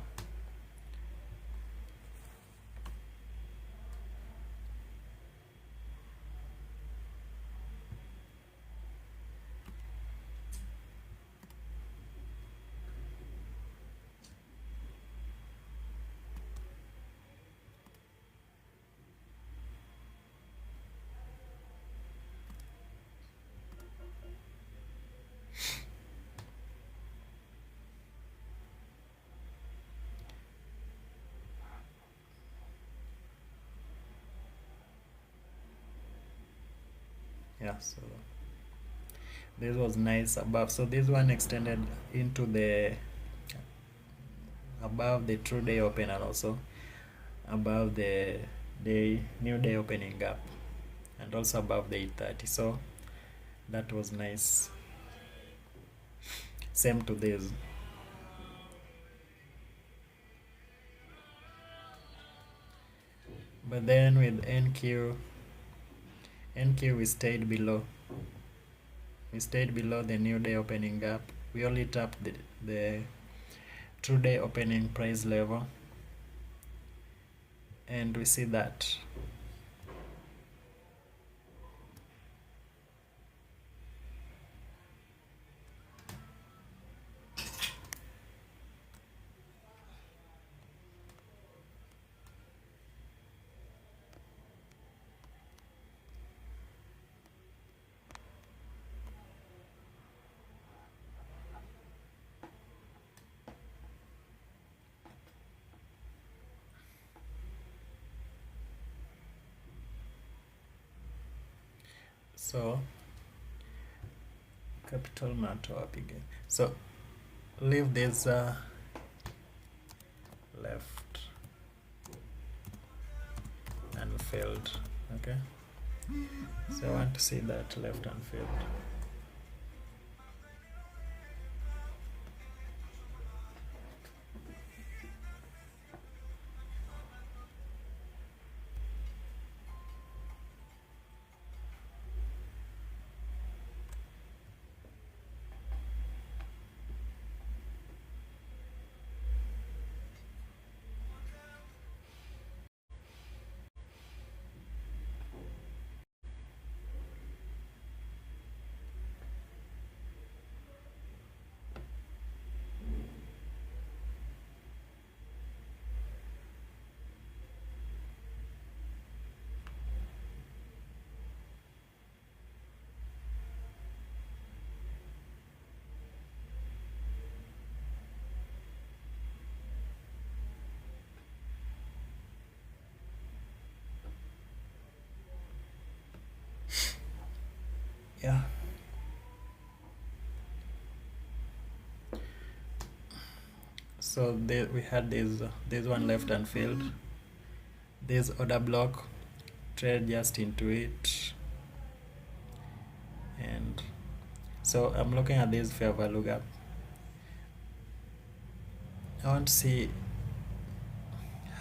Yeah, so this was nice above. So this one extended into the above the true day open and also above the new day opening gap and also above the 830. So that was nice. Same to this. But then with NQ we stayed below. We stayed below the new day opening gap. We only tapped the true day opening price level, and we see that so capital matter up again. So leave this left unfilled. Okay, so I want to see that left unfilled. Yeah. So we had this one left unfilled. This order block, trade just into it, and so I'm looking at this fair value gap. I want to see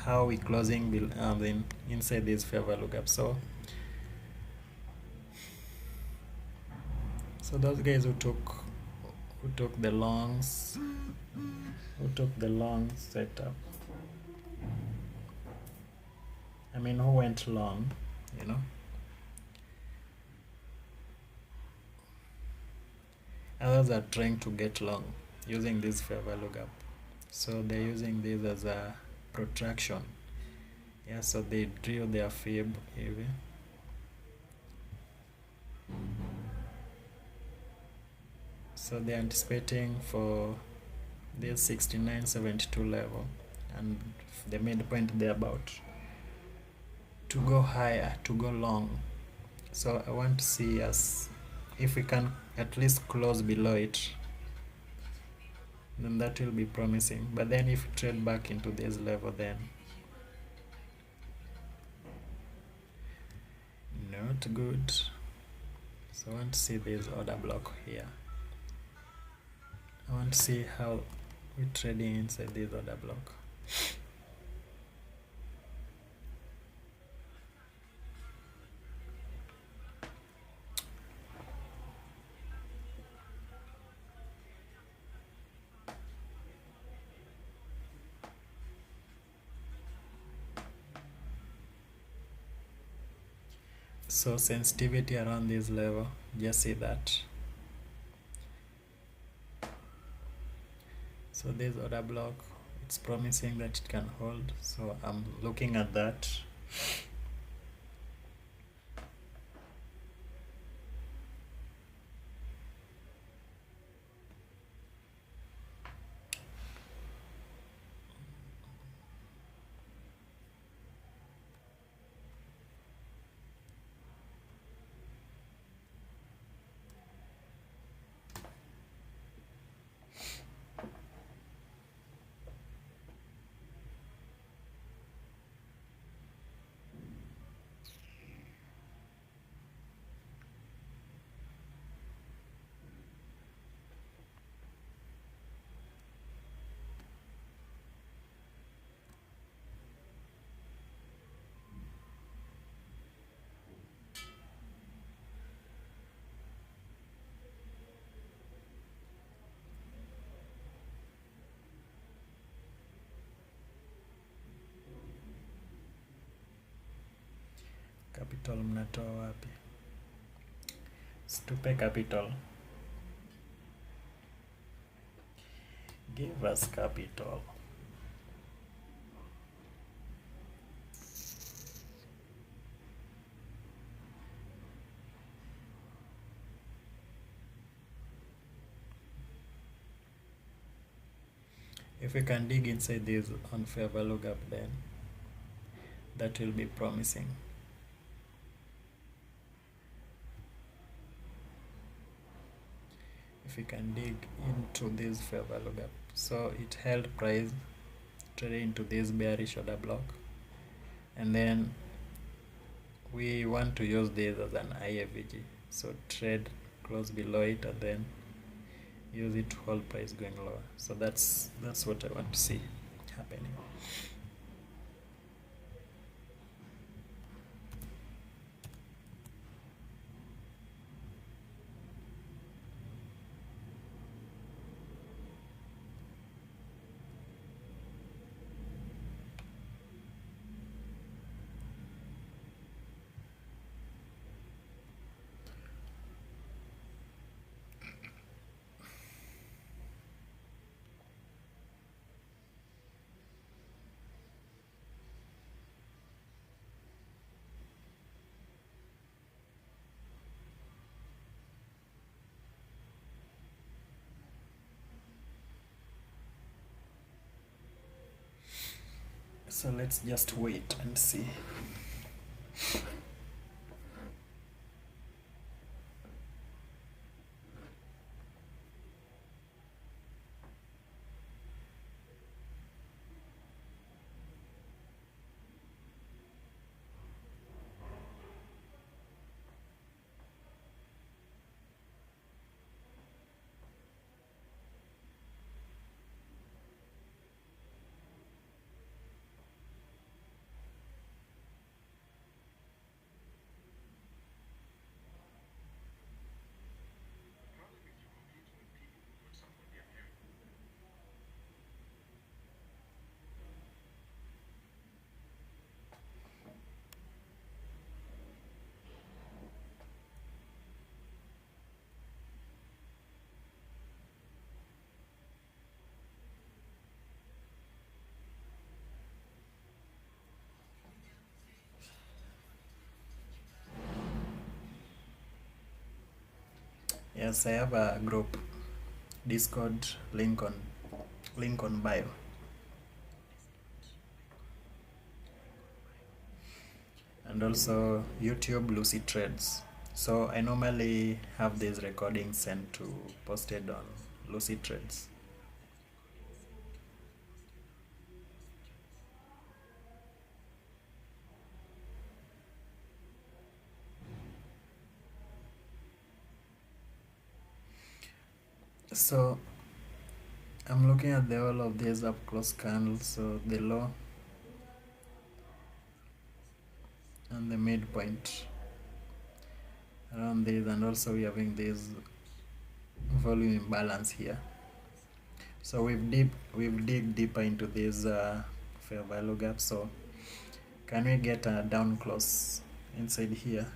how we closing inside this fair value gap. So those guys who took the longs, setup. I mean, who went long, you know? Others are trying to get long using this fair value gap. So they're using this as a protraction. Yeah, so they drill their fib heavy. So they're anticipating for this 69.72 level, and the midpoint they're about to go higher, to go long. So I want to see us if we can at least close below it, then that will be promising. But then if we trade back into this level, then not good. So I want to see this order block here. I want to see how we're trading inside this order block. So sensitivity around this level, just see that. So this order block, it's promising that it can hold, so I'm looking at that. Capital mnatoa wapi? Stupe capital. Give us capital. If we can dig inside this unfair value gap, then that will be promising. If we can dig into this fair value gap, so it held price trade into this bearish order block, and then we want to use this as an IAVG, so trade close below it and then use it to hold price going lower. So that's what I want to see happening. So let's just wait and see. Yes, I have a group, Discord, link on bio. And also YouTube Lucy Trades. So I normally have these recordings sent to posted on Lucy Trades. So I'm looking at the all of these up close candles, so the low and the midpoint around this, and also we're having this volume imbalance here. So we've dig deeper into this fair value gap. So can we get a down close inside here?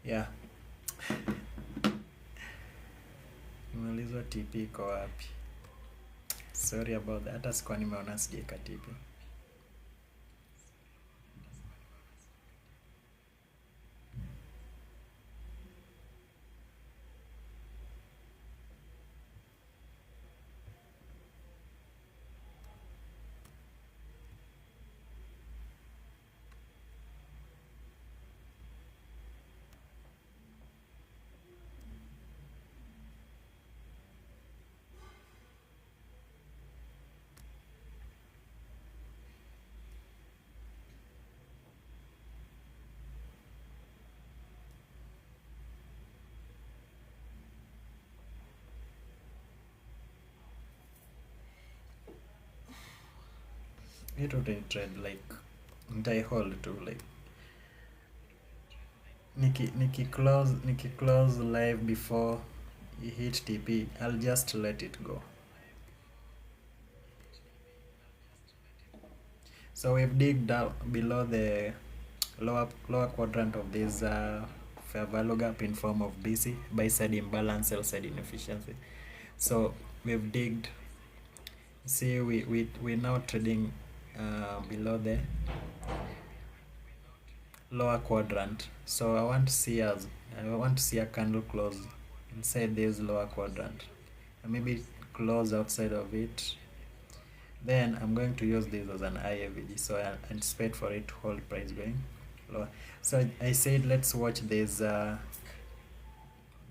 Yeah, nimeulizwa TP iko wapi? Sorry about that, hata sikuwa nimeona sijaeka TP. It would trade like ntai hold to like niki close live before you hit TP, I'll just let it go. So we've digged down below the lower quadrant of this fair value gap in form of BC, buy side imbalance, sell side inefficiency. So we've digged. See, we're now trading below the lower quadrant. So I want to see a candle close inside this lower quadrant, and maybe close outside of it. Then I'm going to use this as an IAVG, so I anticipate for it to hold price going lower. So I said let's watch these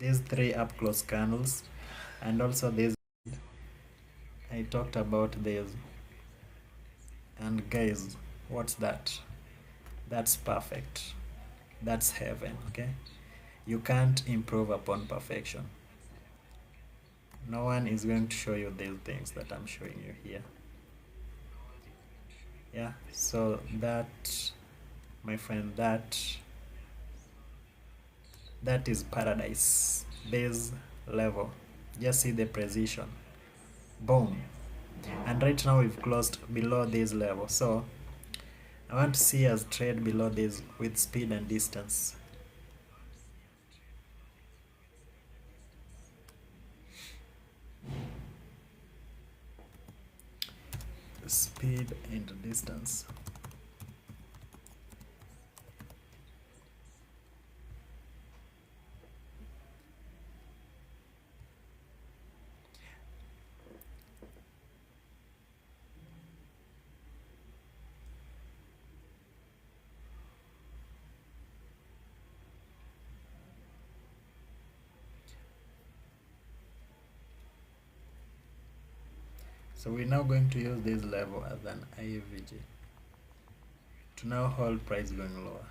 three up close candles, and also this I talked about this. And guys, what's that? That's perfect. That's heaven, okay? You can't improve upon perfection. No one is going to show you these things that I'm showing you here. Yeah, so that, my friend, that is paradise. This level, just see the precision. Boom. And right now we've closed below this level, so I want to see us trade below this with speed and distance. Speed and distance. So we're now going to use this level as an IAVG to now hold price going lower.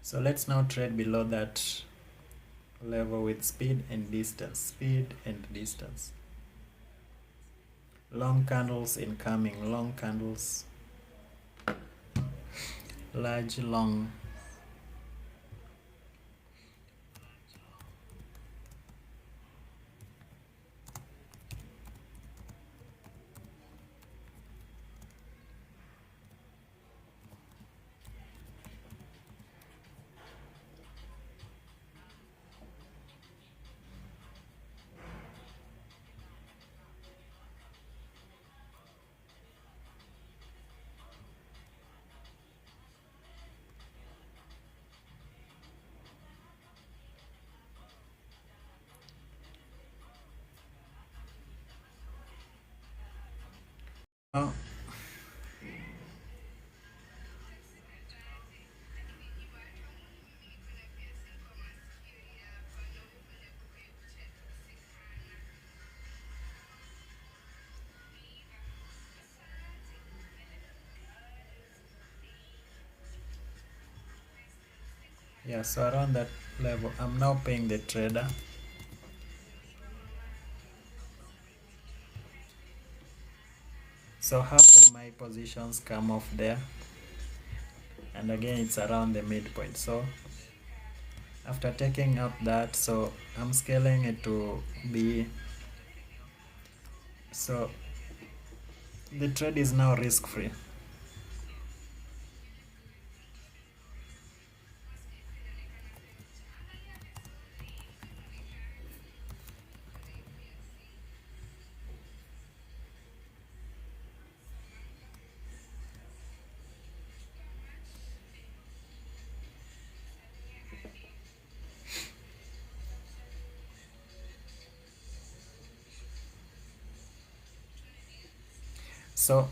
So let's now trade below that level with speed and distance. Speed and distance. Long candles incoming, long candles, large, long. Oh, yeah, so around that level, I'm now paying the trader. So half of my positions come off there, and again it's around the midpoint. So after taking out that, so I'm scaling it to be, so the trade is now risk free. So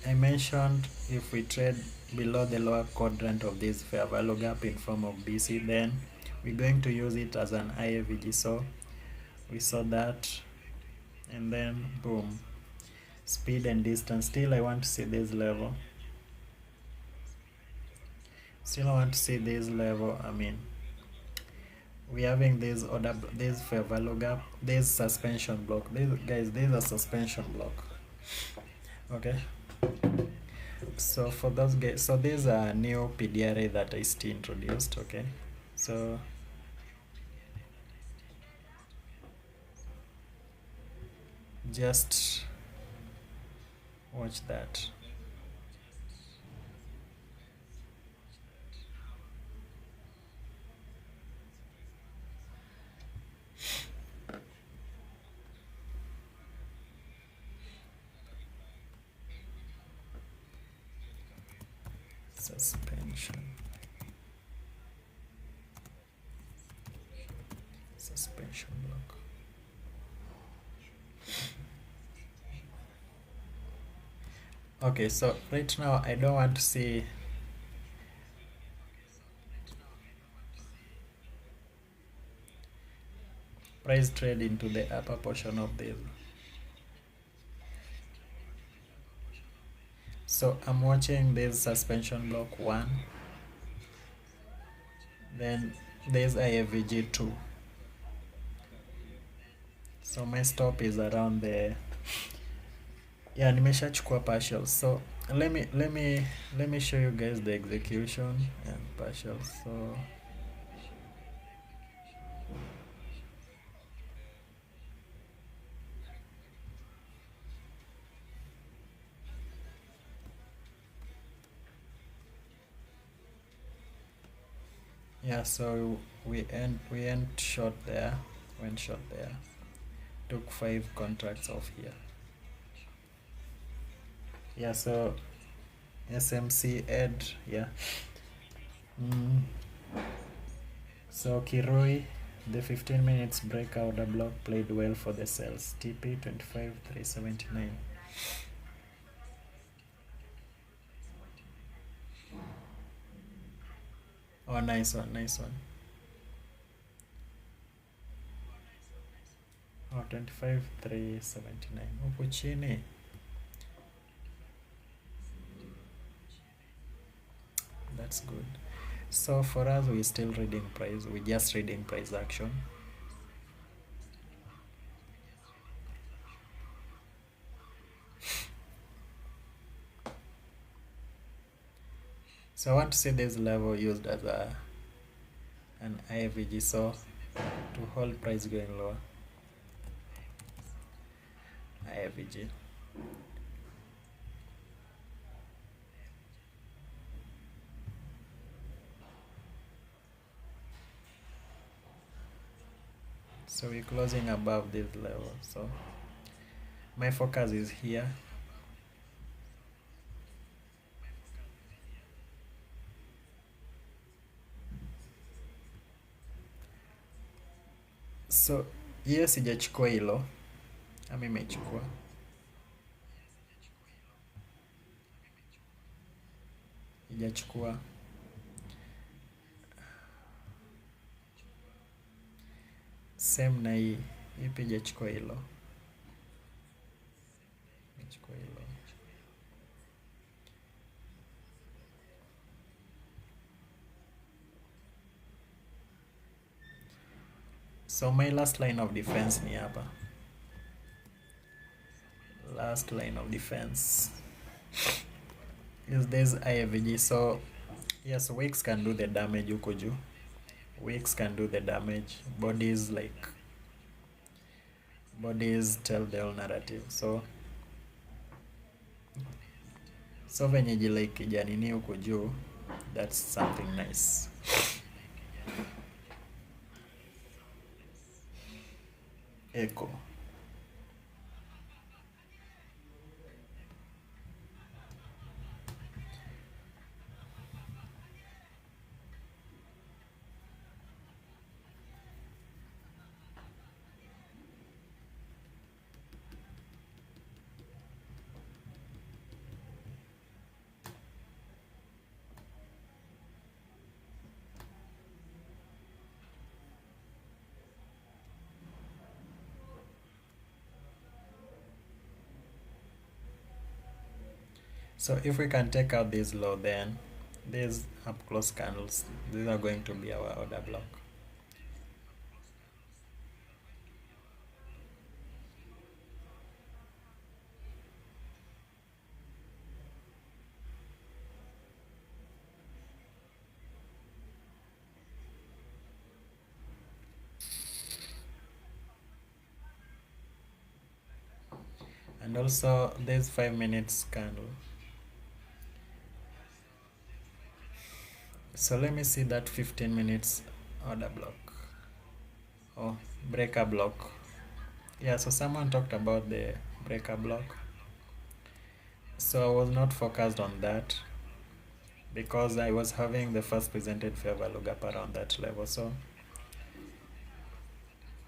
I mentioned if we trade below the lower quadrant of this fair value gap in form of BC, then we're going to use it as an IAVG. So we saw that, and then boom, speed and distance. Still I want to see this level. Still I want to see this level. I mean, we're having this order, this fair value gap, this suspension block. This, guys, this is a suspension block. Okay. So for those guys, so these are new PDRA that ICT introduced. Okay. So just watch that. Suspension. Suspension block. Okay, so right now I don't want to see price trade into the upper portion of this. So I'm watching this suspension block 1, then there's IFVG 2. So my stop is around the, yeah, nimeshachukua partials. So let me show you guys the execution and partials. So yeah, so we end short there, went short there, took 5 contracts off here. Yeah, so SMC ed, yeah. So Kirui, the 15 minutes breakout block played well for the sales. TP 25,379. Oh, nice one, nice one. Oh, 25,379. Huku chini. That's good. So for us, we still reading price. We just reading price action. So I want to see this level used as an IFVG, so to hold price going lower. IFVG. So we're closing above this level. So my focus is here. So hiyo sijachukua hilo, ama imechukua. Ijachukua. Same na hii pia ijachukua hilo. Imechukua hilo. So my last line of defense ni hapa. Last line of defense is this IFVG. So yes, wicks can do the damage huko juu. Wicks can do the damage. Bodies tell the whole narrative. So venye jila ikijanini huko juu, that's something nice. Echo. So if we can take out this low, then these up close candles, these are going to be our order block. And also there's 5 minutes candle. So let me see that 15 minutes order block. Oh, breaker block. Yeah, so someone talked about the breaker block. So I was not focused on that because I was having the first presented fair value gap around that level. So,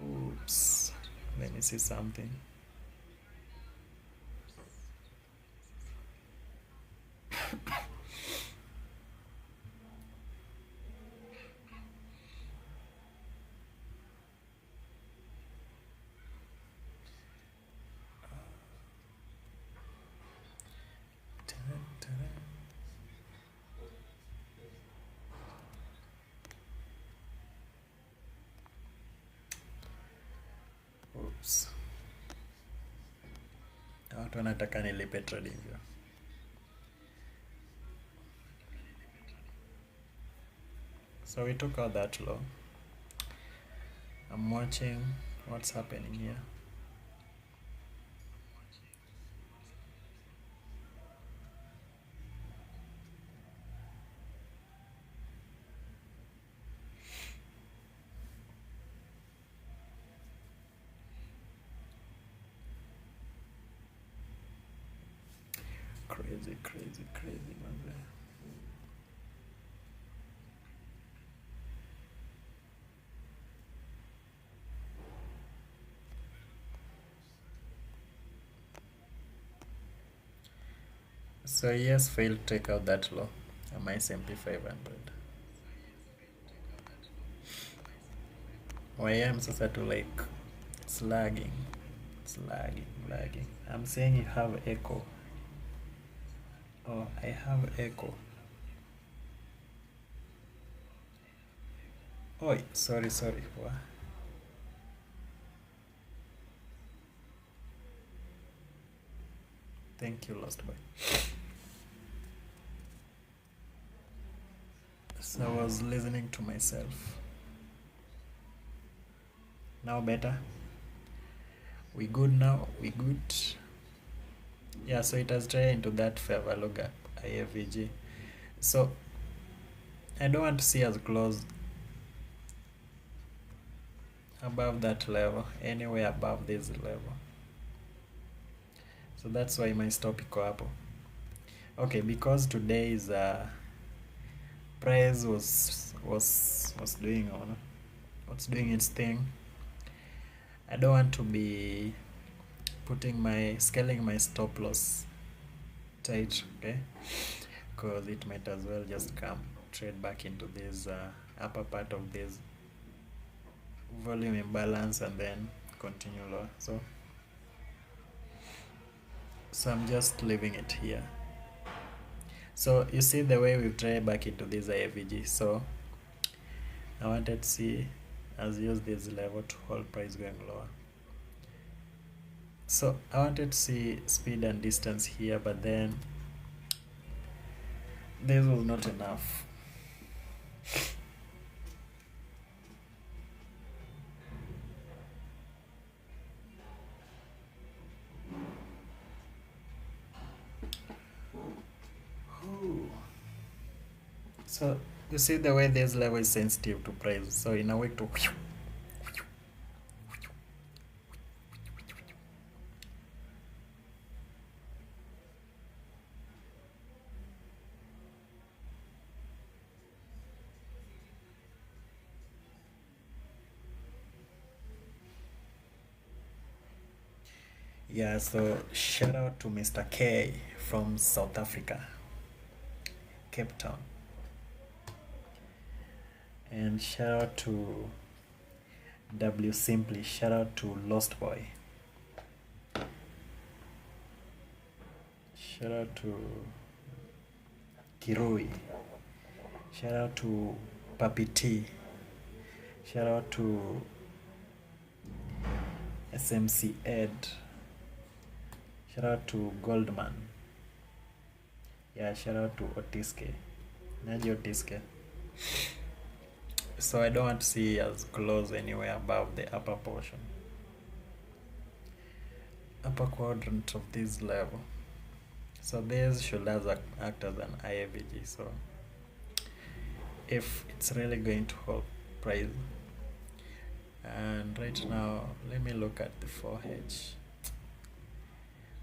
oops, let me see something. Oops. Watu wanataka nilipe trading view. So we took out that low. I'm watching what's happening here. Crazy, man. So yes, failed to take out that low. My S&P 500. YM sasa to like lagging. I'm saying you have echo. Oh, I have echo. Oh, sorry. Thank you, Lost Boy. So I was listening to myself. Now better? We good now? We good? Yeah, so it has tried into that favor lookup, IFVG. So I don't want to see us close above that level, anywhere above this level. So that's why my stop iko hapo. Okay, because today is price was doing on what's doing its thing. I don't want to be scaling my stop loss tight, okay? Because it might as well just come trade back into this upper part of this volume imbalance and then continue lower. So I'm just leaving it here. So you see the way we've traded back into this IFVG. So I wanted to see us use this level to hold price going lower. So I wanted to see speed and distance here, but then this was not enough. Ooh. So you see the way this level is sensitive to price. So in a way to yeah, so shout out to Mr. K from South Africa, Cape Town. And shout out to W Simply, shout out to Lost Boy. Shout out to Kirui. Shout out to Papi T. Shout out to SMC Ed. Shout out to Goldman. Yeah, shout out to Otiske. Naji Otiske. So I don't want to see us close anywhere above the upper portion. Upper quadrant of this level. So this should act as an IAVG. So if it's really going to hold price, and right now let me look at the 4H.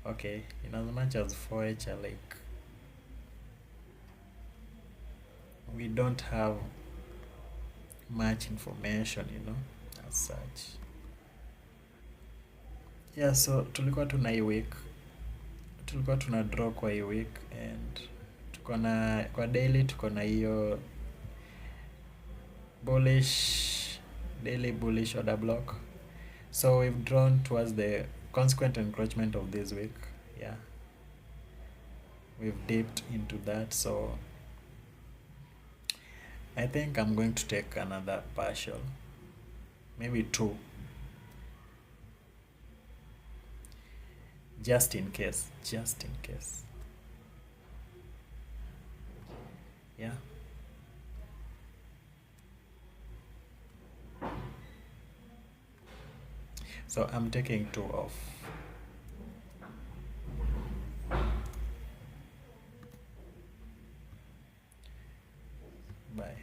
Okay, in as much as 4H are like, we don't have much information, as such. Yeah, so tulikuwa tuna hii week, tulikuwa tuna draw kwa hii week, and kwa daily tuko na hiyo daily bullish order block. So we've drawn towards the consequent encroachment of this week. Yeah, we've dipped into that, so I think I'm going to take another partial, maybe 2, just in case. Yeah. So I'm taking 2 off. Bye.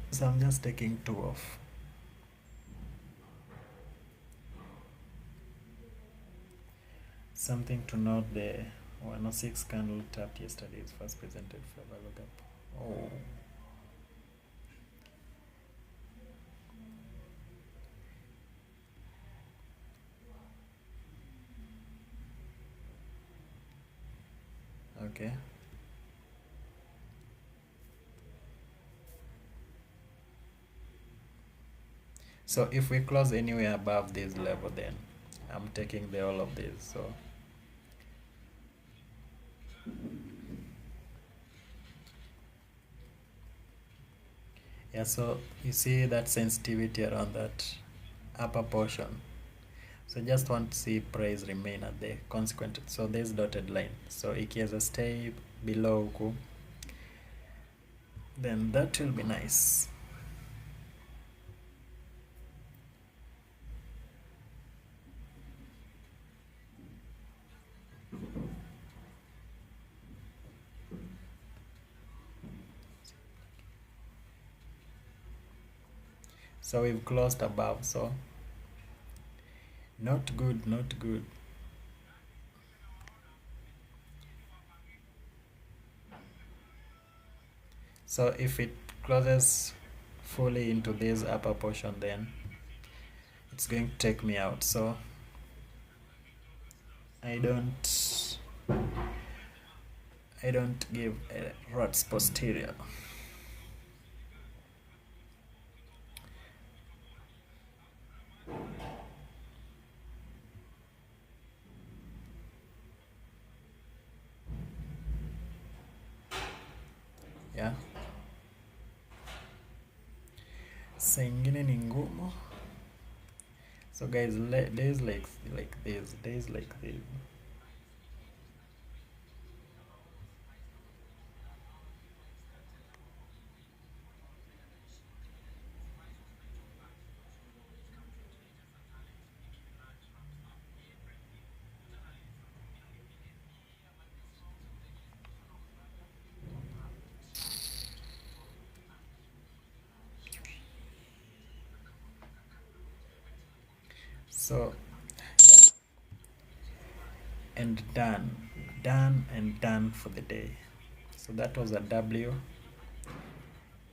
So I'm just taking 2 off. Something to note, the 106 candle tapped yesterday is first presented favor lookup. Oh. Okay. So if we close anywhere above this level, then I'm taking the all of this. So Yeah, so you see that sensitivity around that upper portion. So just want to see price remain at the consequent. So this dotted line. So ikiweza stay below huku, then that will be nice. So we've closed above, so not good, not good. So if it closes fully into this upper portion, then it's going to take me out. So I don't give a rat's posterior. Yeah. Saa ingine ni ngumu. So guys, days like this, days like this. So yeah, and done and done for the day. So that was a W,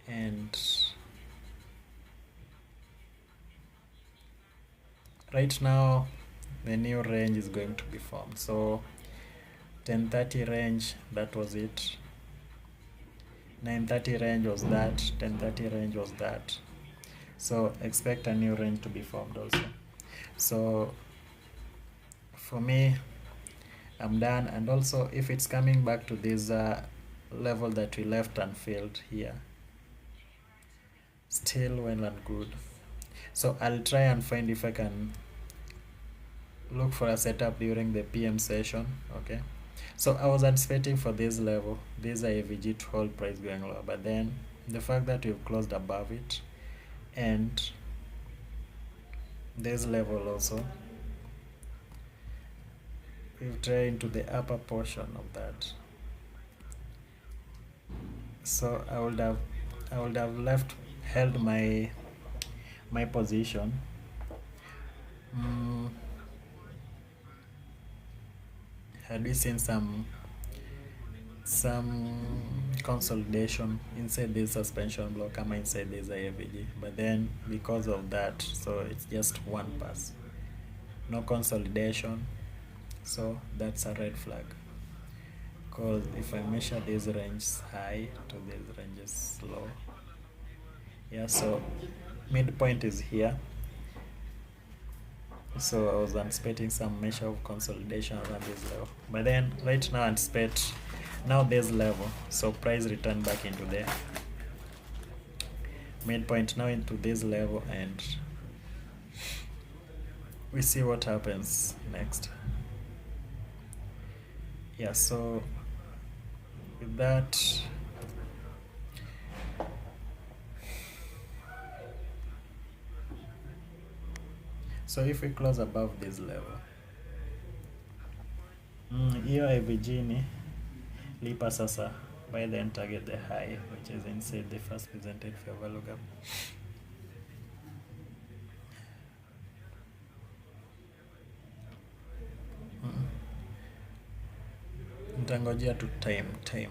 and right now the new range is going to be formed. So 1030 range, that was it. 930 range was that, 1030 range was that. So expect a new range to be formed also. So for me, I'm done. And also if it's coming back to this level that we left unfilled here, still well and good. So I'll try and find if I can look for a setup during the PM session. Okay, so I was anticipating for this level, this AVG to hold price going lower, but then the fact that we've closed above it and this level also, we've tried into the upper portion of that. So I would have held my position. Had we seen some consolidation inside this suspension block, I'm inside this IAVG, but then because of that, so it's just one pass, no consolidation, so that's a red flag. Because if I measure these ranges high to these ranges low, yeah, so midpoint is here. So I was anticipating some measure of consolidation around this level, but then right now I anticipate now this level, so price return back into there, midpoint now into this level, and we see what happens next. Yeah, so with that, so if we close above this level, hiyo IVG ni lipa sasa, by then target the high, which is inside the first presented fair value gap. Nitangojea tu time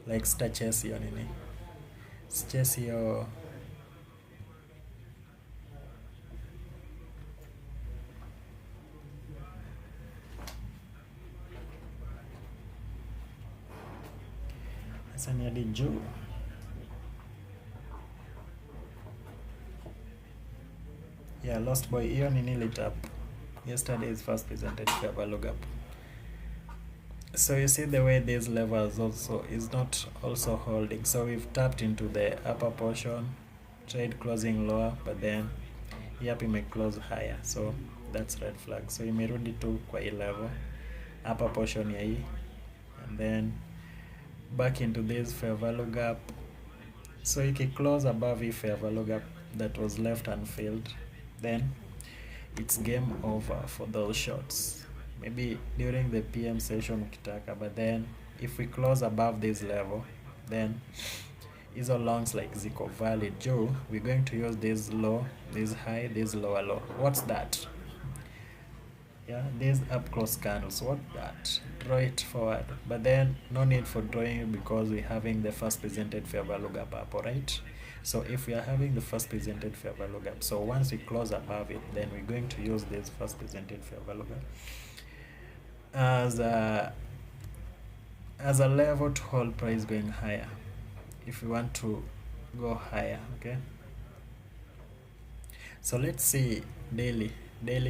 like sitachase hiyo nini, sichase hiyo sasa ni hadi juu. Yeah, lost boy, hiyo nini lit up yesterday's first presented fair value gap. So you see the way these levels also is not also holding. So we've tapped into the upper portion, trade closing lower, but then yep, it may close higher. So that's red flag. So imerudi tu kwa hii level, upper portion ya hii, and then back into this fair value gap. So you can close above hii fair value gap that was left unfilled, then it's game over for those shorts. Maybe during the PM session ukitaka, but then if we close above this level, then hizo longs like ziko valid juu we're going to use this low, this high, this lower low. What's that? Yeah, these up close candles, what that? Draw it forward, but then no need for drawing it because we're having the first presented fair value gap up, alright? So if we are having the first presented fair value gap, so once we close above it, then we're going to use this first presented fair value gap as a level to hold price going higher if we want to go higher. Okay, so let's see daily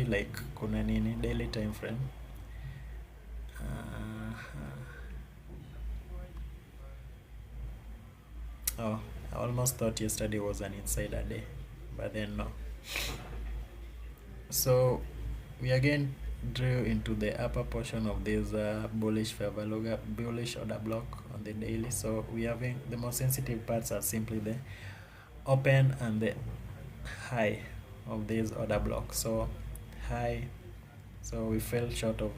like kuna nini daily time frame. Oh, I almost thought yesterday was an insider day, but then no. So we again drew into the upper portion of this bullish fair value gap, bullish order block on the daily. So we having the most sensitive parts are simply the open and the high of this order block. So high, so we fell short of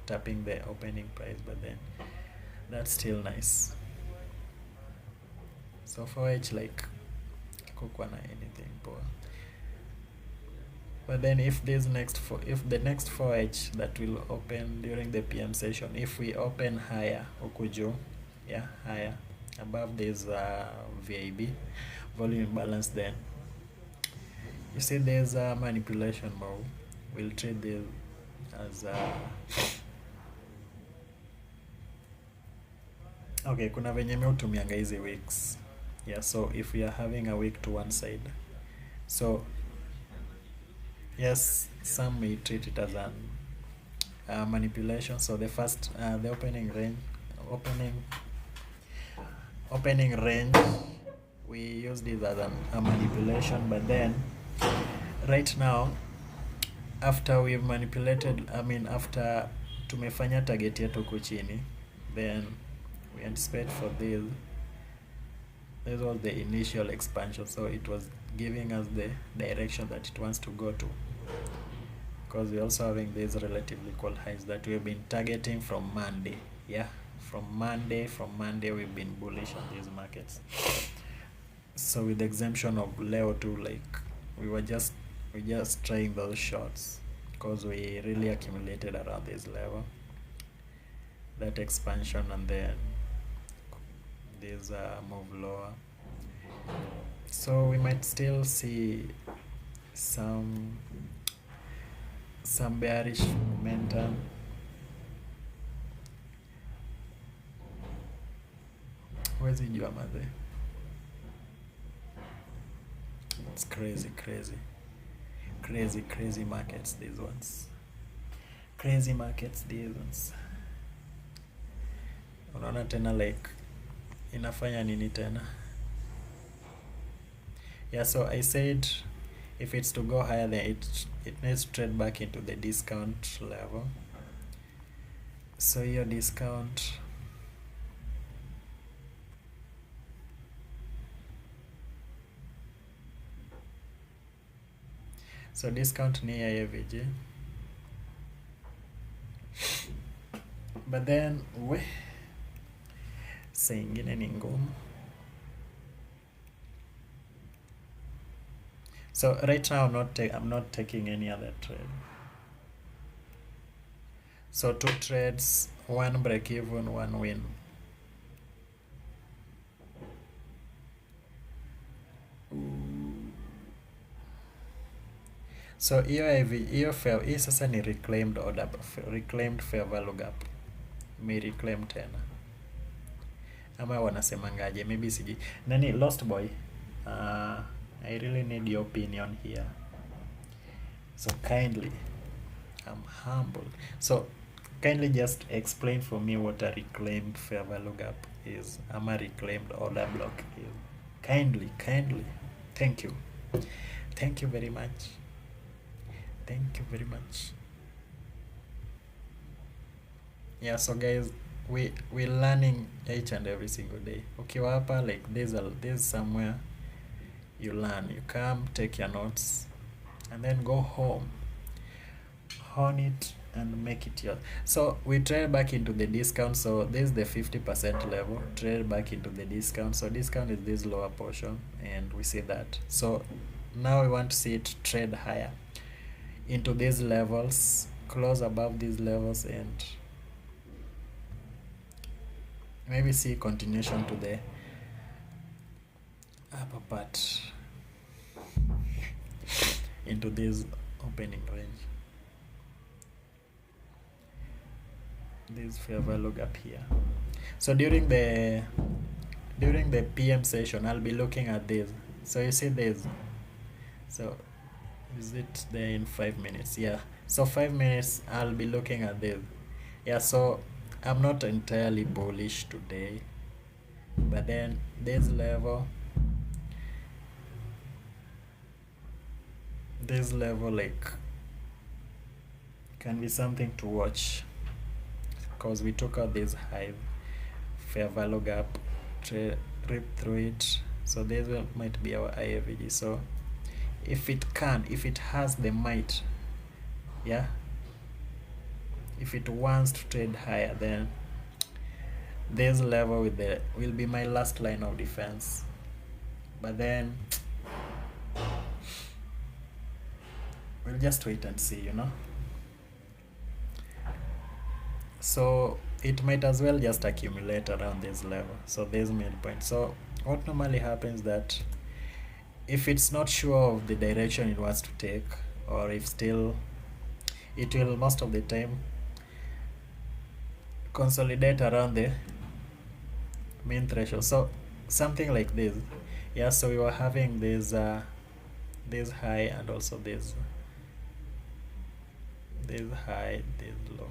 tapping the opening price, but then that's still nice. So for H like kukwana anything poor. But then if this if the next 4H that will open during the PM session, if we open higher ukuju, yeah, higher above this VIB volume balance, then you see there's a manipulation move. We'll trade this as okay, kuna venye meutumianga hizi weeks. Yeah, so if we are having a week to one side, so yes, some may treat it as a manipulation. So the first the opening range we used it as a manipulation, but then right now after we've manipulated, after tumefanya target yetu kuchini, then we anticipate for this was the initial expansion, so it was giving us the direction that it wants to go to, because we're also having these relatively cold highs that we've been targeting from Monday. Yeah, from Monday we've been bullish on these markets. So with the exemption of Leo too, like we just trying those shorts because we really accumulated around this level, that expansion, and then this move lower. So we might still see some bearish momentum. Where's jua maze? It's crazy markets, these ones. Crazy markets, these ones. Unaona tena like inafanya nini tena? Yeah, so I said if it's to go higher, then it needs to trade back into the discount level. So your discount, so discount near AVG, but then ingine ni ngumu. So right now I'm not taking any other trade. So 2 trades, 1 break even, 1 win. So hiyo sasa ni reclaimed order, reclaimed fair value gap. Me reclaim tena. Ama wanasemangaje, maybe siji. Nani lost boy? I really need your opinion here. So kindly, I'm humble. So kindly just explain for me what a reclaimed fair value gap is. A reclaimed order block is. Kindly. Thank you. Thank you very much. Thank you very much. Yeah, so guys, we're learning each and every single day. Ukiwa hapa, like there's somewhere you learn. You come, take your notes, and then go home, hone it, and make it yours. So we trade back into the discount. So this is the 50% level. Trade back into the discount. So discount is this lower portion, and we see that. So now we want to see it trade higher into these levels, close above these levels, and maybe see continuation to the upper part into this opening range, this fair value gap here. So during the PM session, I'll be looking at this. So you see this. So is it there in 5 minutes? Yeah. So 5 minutes, I'll be looking at this. Yeah. So I'm not entirely bullish today, but then this level like can be something to watch, because we took out this high fair value gap, rip through it. So this might be our IAVG. So if it has the might, yeah, if it wants to trade higher, then this level will be my last line of defense. But then we'll just wait and see, So it might as well just accumulate around this level. So there's midpoint. So what normally happens that if it's not sure of the direction it wants to take, or if still, it will most of the time consolidate around the main threshold. So something like this. Yeah, so we were having this high, and also this high, this low.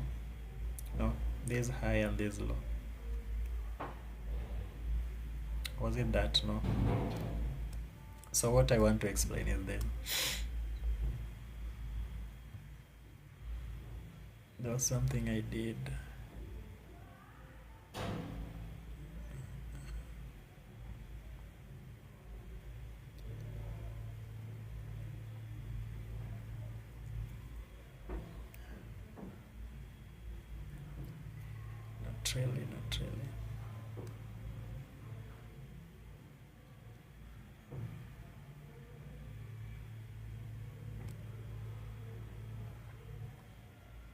No, this high and this low. Was it that? No. So what I want to explain is this. There was something I did. Not really.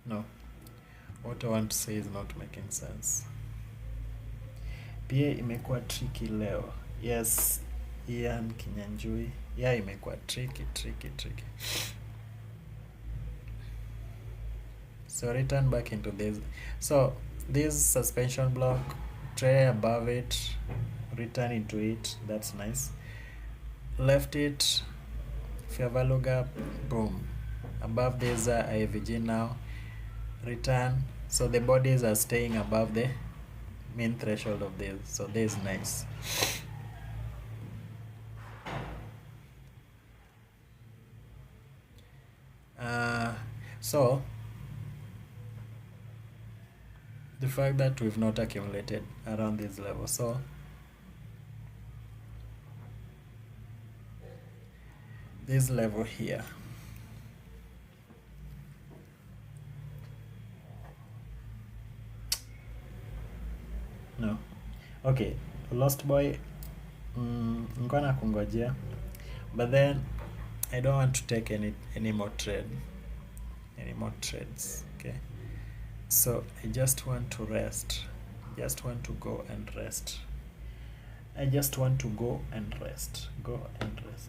No. What I want to say is not making sense. Pia imekuwa tricky leo. Yes, Ian Kinyanjui. Yeah, imekuwa tricky. So return back into this. So this suspension block, tray above it, return into it. That's nice. Left it, fair value gap, boom. Above this IVG now, return. So the bodies are staying above the main threshold of this. So this is nice. So the fact that we've not accumulated around this level, so this level here, no, okay, lost boy, ngona kungojea, but then I don't want to take any more trades, okay? So I just want to rest. Just want to go and rest. I just want to go and rest. Go and rest.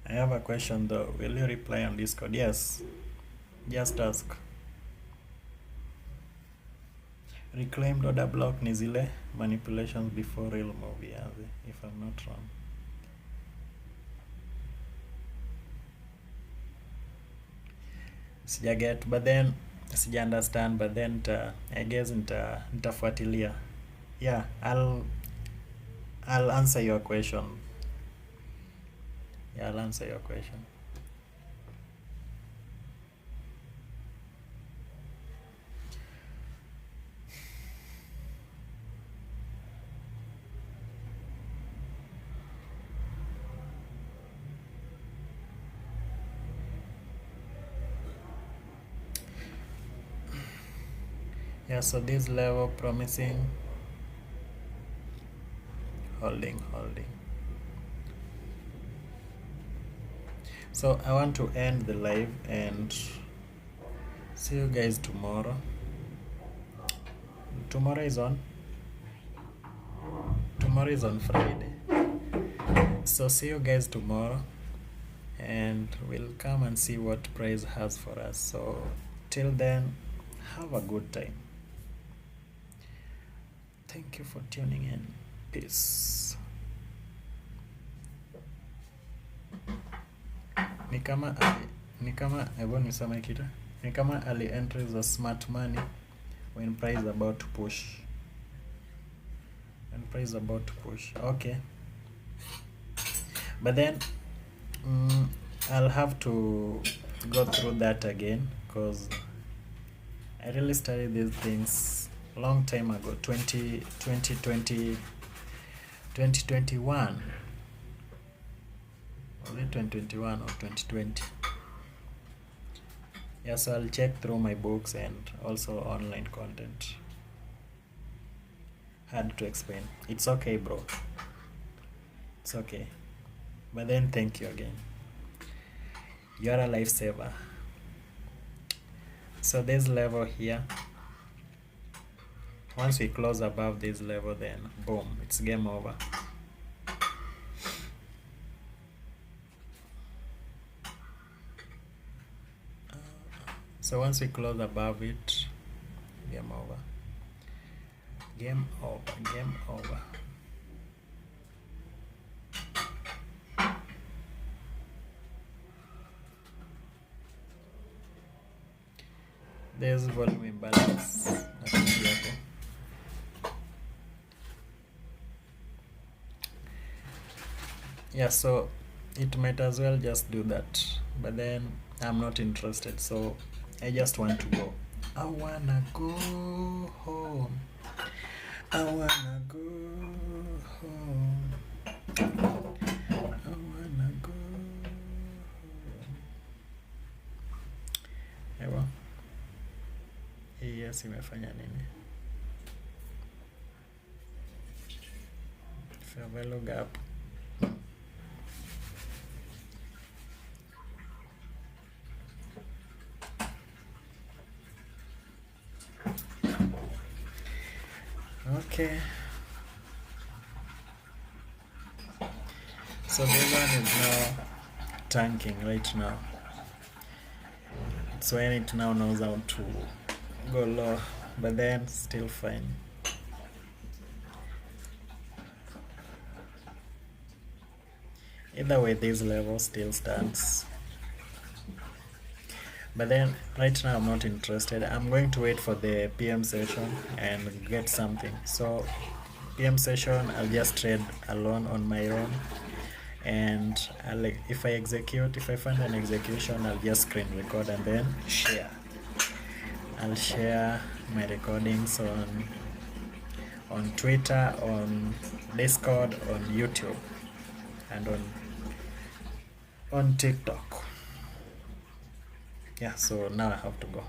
I have a question though. Will you reply on Discord? Yes. Just ask. Reclaimed order block ni zile manipulations before real movie, if I'm not wrong. Sijaget, but then sija understand, but then I guess nitafuatilia. Yeah, I'll answer your question. Yeah, I'll answer your question. Yeah, so this level promising, holding. So I want to end the live and see you guys tomorrow. Tomorrow is on Friday. So see you guys tomorrow and we'll come and see what prize has for us. So till then, have a good time. Thank you for tuning in. Peace. Ni kama hebu niseme kitu. Ni kama early entries are smart money when price about to push. Okay. But then I'll have to go through that again because I really studied these things long time ago, 2021. Was it 2021 or 2020? Yeah, so I'll check through my books and also online content. Hard to explain. It's okay, bro. It's okay. But then thank you again. You're a lifesaver. So this level here, once we close above this level, then boom, it's game over. So once we close above it, game over. There's volume imbalance. Yeah, so it might as well just do that, but then I'm not interested, so I just want to go. I wanna go home. Ewa. Yes, imefanya nini? Farewell gap. Okay. So this one is now tanking right now. So when it now knows how to go low, but then still fine. Either way, this level still stands. But then right now I'm not interested. I'm going to wait for the PM session and get something. So PM session, I'll just trade alone on my own, and if I find an execution, I'll just screen record and then share. I'll share my recordings on Twitter, on Discord, on YouTube, and on TikTok. Yeah, so now I have to go.